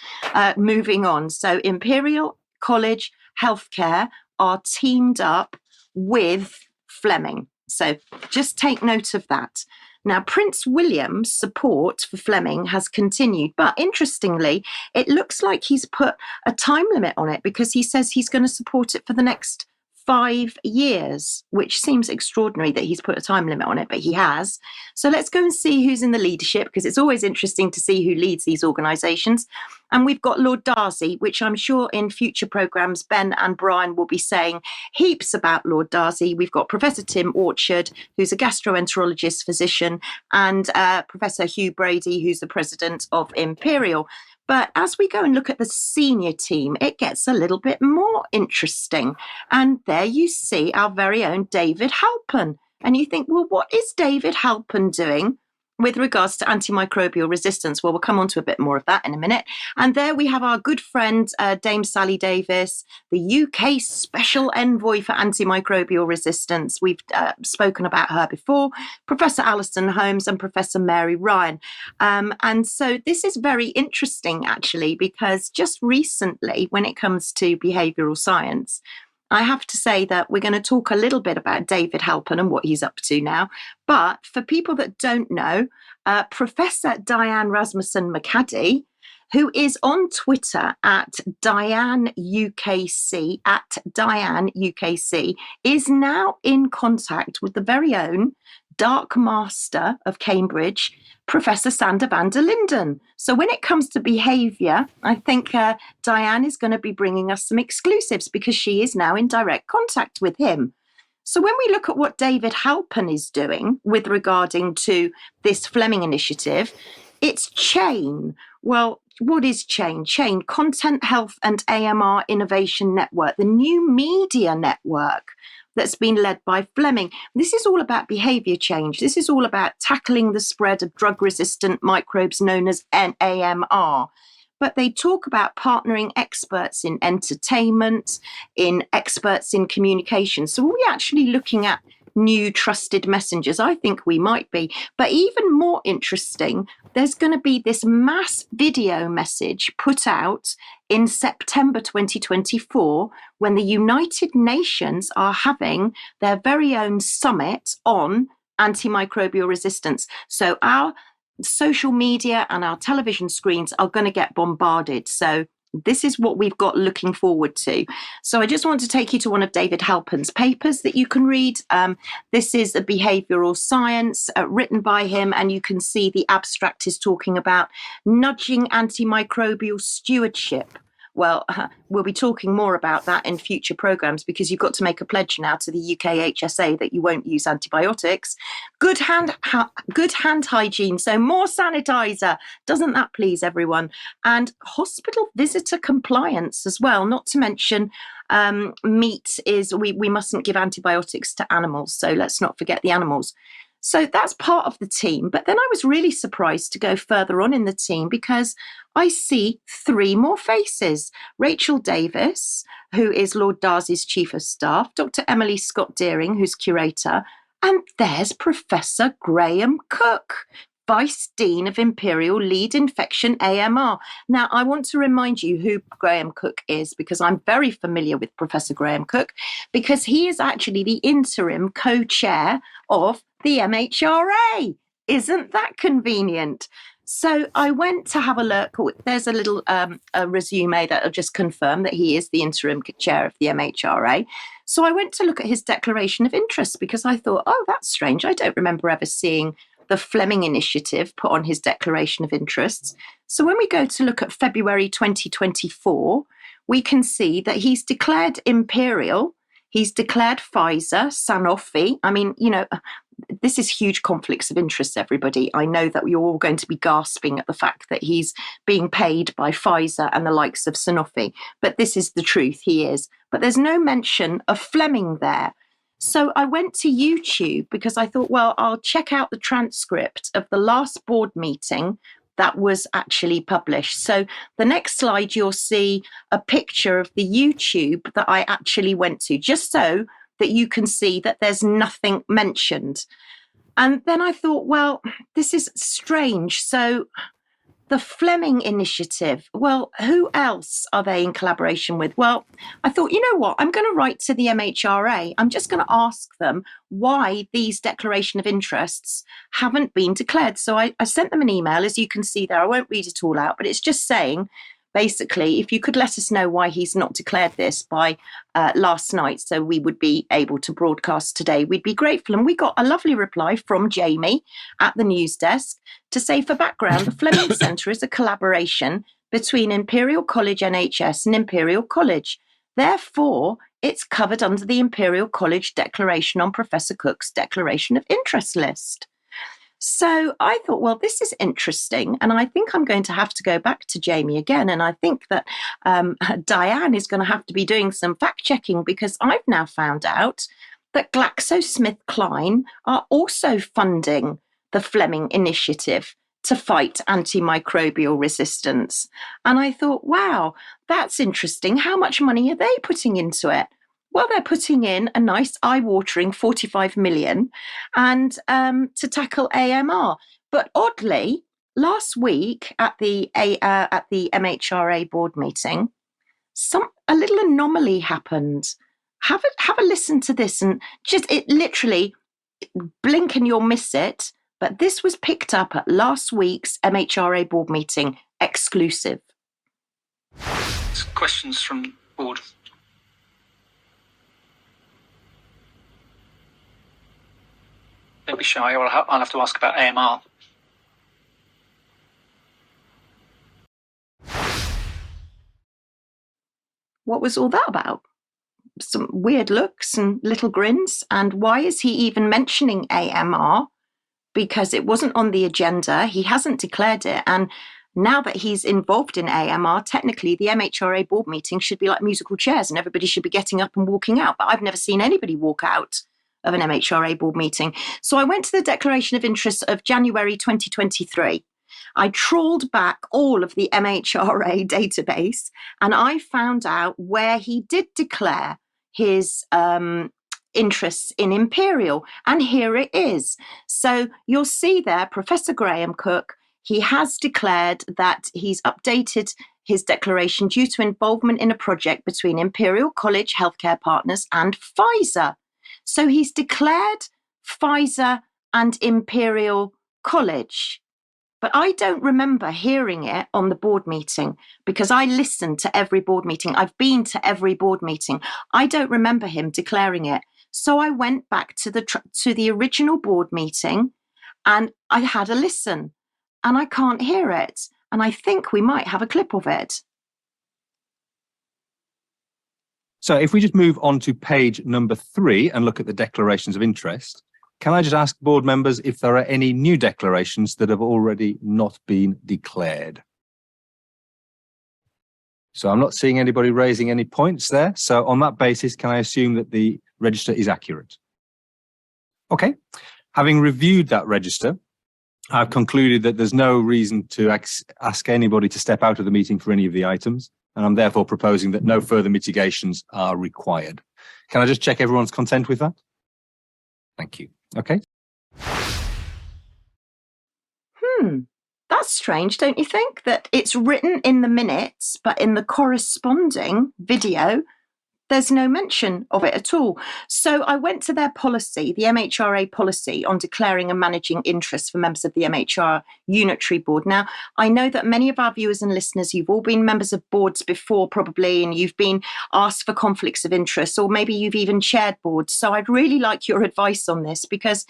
D: Moving on. So Imperial College Healthcare are teamed up with Fleming. So just take note of that. Now, Prince William's support for Fleming has continued, but interestingly, it looks like he's put a time limit on it, because he says he's going to support it for the next 5 years, which seems extraordinary that he's put a time limit on it, but he has. So let's go and see who's in the leadership, because it's always interesting to see who leads these organisations. And we've got Lord Darcy, which I'm sure in future programmes, Ben and Brian will be saying heaps about Lord Darcy. We've got Professor Tim Orchard, who's a gastroenterologist physician, and Professor Hugh Brady, who's the president of Imperial. But as we go and look at the senior team, it gets a little bit more interesting. And there you see our very own David Halpern. And you think, well, what is David Halpern doing with regards to antimicrobial resistance? Well, we'll come on to a bit more of that in a minute. And there we have our good friend, Dame Sally Davis, the UK Special Envoy for Antimicrobial Resistance. We've spoken about her before, Professor Alison Holmes and Professor Mary Ryan. And so this is very interesting, actually, because just recently, when it comes to behavioural science, I have to say that we're going to talk a little bit about David Halpern and what he's up to now. But for people that don't know, Professor Diane Rasmussen McCaddy, who is on Twitter at DianeUKC, is now in contact with the very own Dark Master of Cambridge, Professor Sander van der Linden. So when it comes to behaviour, I think Diane is going to be bringing us some exclusives because she is now in direct contact with him. So when we look at what David Halpern is doing with regarding to this Fleming initiative, it's CHAIN. Well, what is CHAIN? CHAIN, Content Health and AMR Innovation Network, the new media network that's been led by Fleming. This is all about behaviour change. This is all about tackling the spread of drug-resistant microbes known as AMR. But they talk about partnering experts in entertainment, in experts in communication. So are we actually looking at new trusted messengers? I think we might be. But even more interesting, there's going to be this mass video message put out in September 2024 when the United Nations are having their very own summit on antimicrobial resistance. So our social media and our television screens are going to get bombarded. So this is what we've got looking forward to. So I just want to take you to one of David Halpern's papers that you can read. This is a behavioural science written by him, and you can see the abstract is talking about nudging antimicrobial stewardship. Well, we'll be talking more about that in future programmes because you've got to make a pledge now to the UK HSA that you won't use antibiotics. Good hand hygiene, so more sanitizer. Doesn't that please everyone? And hospital visitor compliance as well, not to mention meat is, we mustn't give antibiotics to animals, so let's not forget the animals. So that's part of the team. But then I was really surprised to go further on in the team because I see three more faces. Rachel Davis, who is Lord Darcy's Chief of Staff, Dr. Emily Scott-Deering, who's curator, and there's Professor Graham Cooke, Vice Dean of Imperial Lead Infection AMR. Now, I want to remind you who Graham Cooke is because I'm very familiar with Professor Graham Cooke because he is actually the interim co-chair of the MHRA. Isn't that convenient? So I went to have a look. There's a little a resume that will just confirm that he is the interim chair of the MHRA. So I went to look at his declaration of interest because I thought, oh, that's strange. I don't remember ever seeing the Fleming initiative put on his declaration of interests. So when we go to look at February 2024, we can see that he's declared Imperial, he's declared Pfizer, Sanofi. I mean, you know, this is huge conflicts of interest, everybody. I know that you're all going to be gasping at the fact that he's being paid by Pfizer and the likes of Sanofi, but this is the truth, he is. But there's no mention of Fleming there. So I went to YouTube because I thought, well, I'll check out the transcript of the last board meeting that was actually published. So the next slide, you'll see a picture of the YouTube that I actually went to, just so that you can see that there's nothing mentioned. And then I thought, well, this is strange. So the Fleming initiative, well, who else are they in collaboration with? Well, I thought, you know what, I'm going to write to the MHRA. I'm just going to ask them why these declaration of interests haven't been declared. So I sent them an email, as you can see there. I won't read it all out, but it's just saying, basically, if you could let us know why he's not declared this by last night, so we would be able to broadcast today, we'd be grateful. And we got a lovely reply from Jamie at the news desk to say, for background, the Fleming Centre is a collaboration between Imperial College NHS and Imperial College. Therefore, it's covered under the Imperial College Declaration on Professor Cooke's Declaration of Interest list. So I thought, well, this is interesting. And I think I'm going to have to go back to Jamie again. And I think that Diane is going to have to be doing some fact checking, because I've now found out that GlaxoSmithKline are also funding the Fleming Initiative to fight antimicrobial resistance. And I thought, wow, that's interesting. How much money are they putting into it? Well, they're putting in a nice eye-watering 45 million and to tackle AMR. But oddly, last week at the MHRA board meeting, a little anomaly happened. Have a listen to this, and just it literally blink and you'll miss it. But this was picked up at last week's MHRA board meeting, exclusive.
P: Questions from board. Don't be shy, or I'll have to ask about AMR.
D: What was all that about? Some weird looks and little grins. And why is he even mentioning AMR? Because it wasn't on the agenda. He hasn't declared it. And now that he's involved in AMR, technically the MHRA board meeting should be like musical chairs and everybody should be getting up and walking out. But I've never seen anybody walk out of an MHRA board meeting. So I went to the Declaration of Interest of January 2023. I trawled back all of the MHRA database and I found out where he did declare his interests in Imperial. And here it is. So you'll see there, Professor Graham Cooke, he has declared that he's updated his declaration due to involvement in a project between Imperial College Healthcare Partners and Pfizer. So he's declared Pfizer and Imperial College. But I don't remember hearing it on the board meeting because I listened to every board meeting. I've been to every board meeting. I don't remember him declaring it. So I went back to the original board meeting and I had a listen and I can't hear it. And I think we might have a clip of it.
Q: So if we just move on to page number 3 and look at the declarations of interest, can I just ask board members if there are any new declarations that have already not been declared? So I'm not seeing anybody raising any points there. So on that basis, can I assume that the register is accurate? Okay. Having reviewed that register, I've concluded that there's no reason to ask anybody to step out of the meeting for any of the items, and I'm therefore proposing that no further mitigations are required. Can I just check everyone's content with that? Thank you. Okay.
D: That's strange, don't you think? That it's written in the minutes, but in the corresponding video, there's no mention of it at all. So I went to their policy, the MHRA policy on declaring and managing interests for members of the MHR Unitary Board. Now, I know that many of our viewers and listeners, you've all been members of boards before probably, and you've been asked for conflicts of interest, or maybe you've even chaired boards. So I'd really like your advice on this, because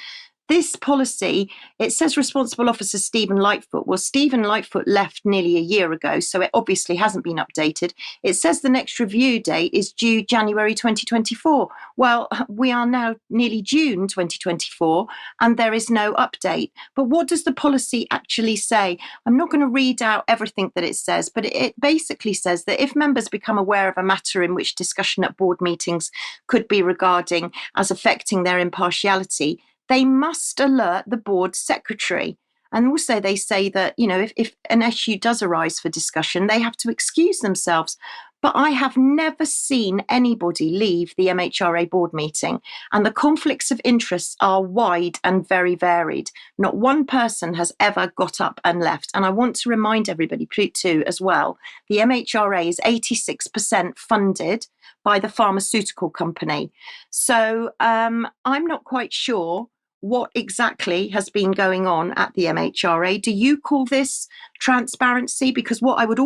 D: this policy, it says responsible officer Stephen Lightfoot. Well, Stephen Lightfoot left nearly a year ago, so it obviously hasn't been updated. It says the next review date is due January 2024. Well, we are now nearly June 2024, and there is no update. But what does the policy actually say? I'm not going to read out everything that it says, but it basically says that if members become aware of a matter in which discussion at board meetings could be regarding as affecting their impartiality, they must alert the board secretary. And also they say that, you know, if an issue does arise for discussion, they have to excuse themselves. But I have never seen anybody leave the MHRA board meeting. And the conflicts of interest are wide and very varied. Not one person has ever got up and left. And I want to remind everybody too as well, the MHRA is 86% funded by the pharmaceutical company. So I'm not quite sure what exactly has been going on at the MHRA. Do you call this transparency? Because what I would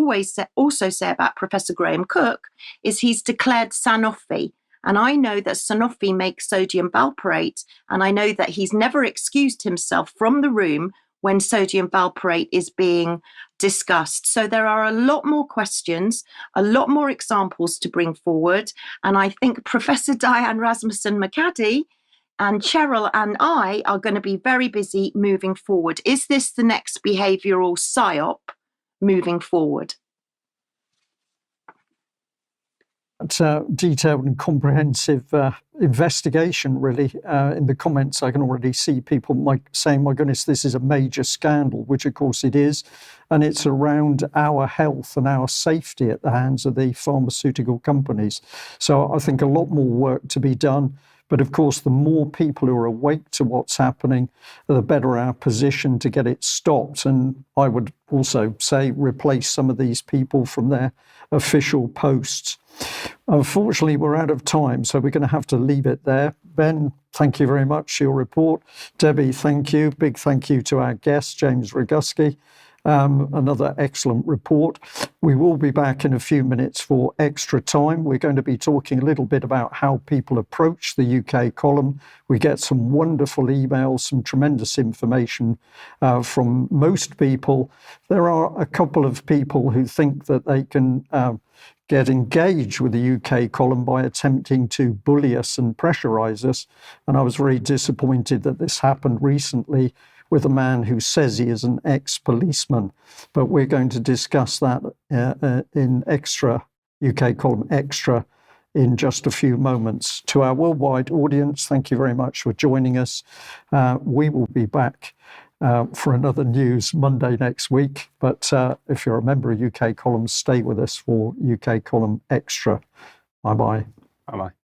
D: also say about Professor Graham Cooke is he's declared Sanofi. And I know that Sanofi makes sodium valproate. And I know that he's never excused himself from the room when sodium valproate is being discussed. So there are a lot more questions, a lot more examples to bring forward. And I think Professor Diane Rasmussen-McCaddy And Cheryl and I are going to be very busy moving forward. Is this the next behavioural PSYOP moving forward?
A: Detailed and comprehensive investigation, really. In the comments, I can already see people saying, my goodness, this is a major scandal, which of course it is. And it's around our health and our safety at the hands of the pharmaceutical companies. So I think a lot more work to be done. But of course, the more people who are awake to what's happening, the better our position to get it stopped. And I would also say replace some of these people from their official posts. Unfortunately, we're out of time, so we're going to have to leave it there. Ben, thank you very much for your report. Debbie, thank you. Big thank you to our guest, James Roguski. Another excellent report. We will be back in a few minutes for extra time. We're going to be talking a little bit about how people approach the UK column. We get some wonderful emails, some tremendous information from most people. There are a couple of people who think that they can get engaged with the UK column by attempting to bully us and pressurise us. And I was very disappointed that this happened recently with a man who says he is an ex-policeman. But we're going to discuss that in Extra, UK column Extra, in just a few moments. To our worldwide audience, thank you very much for joining us. We will be back for another news Monday next week. But if you're a member of UK column, stay with us for UK column Extra. Bye-bye.
B: Bye-bye.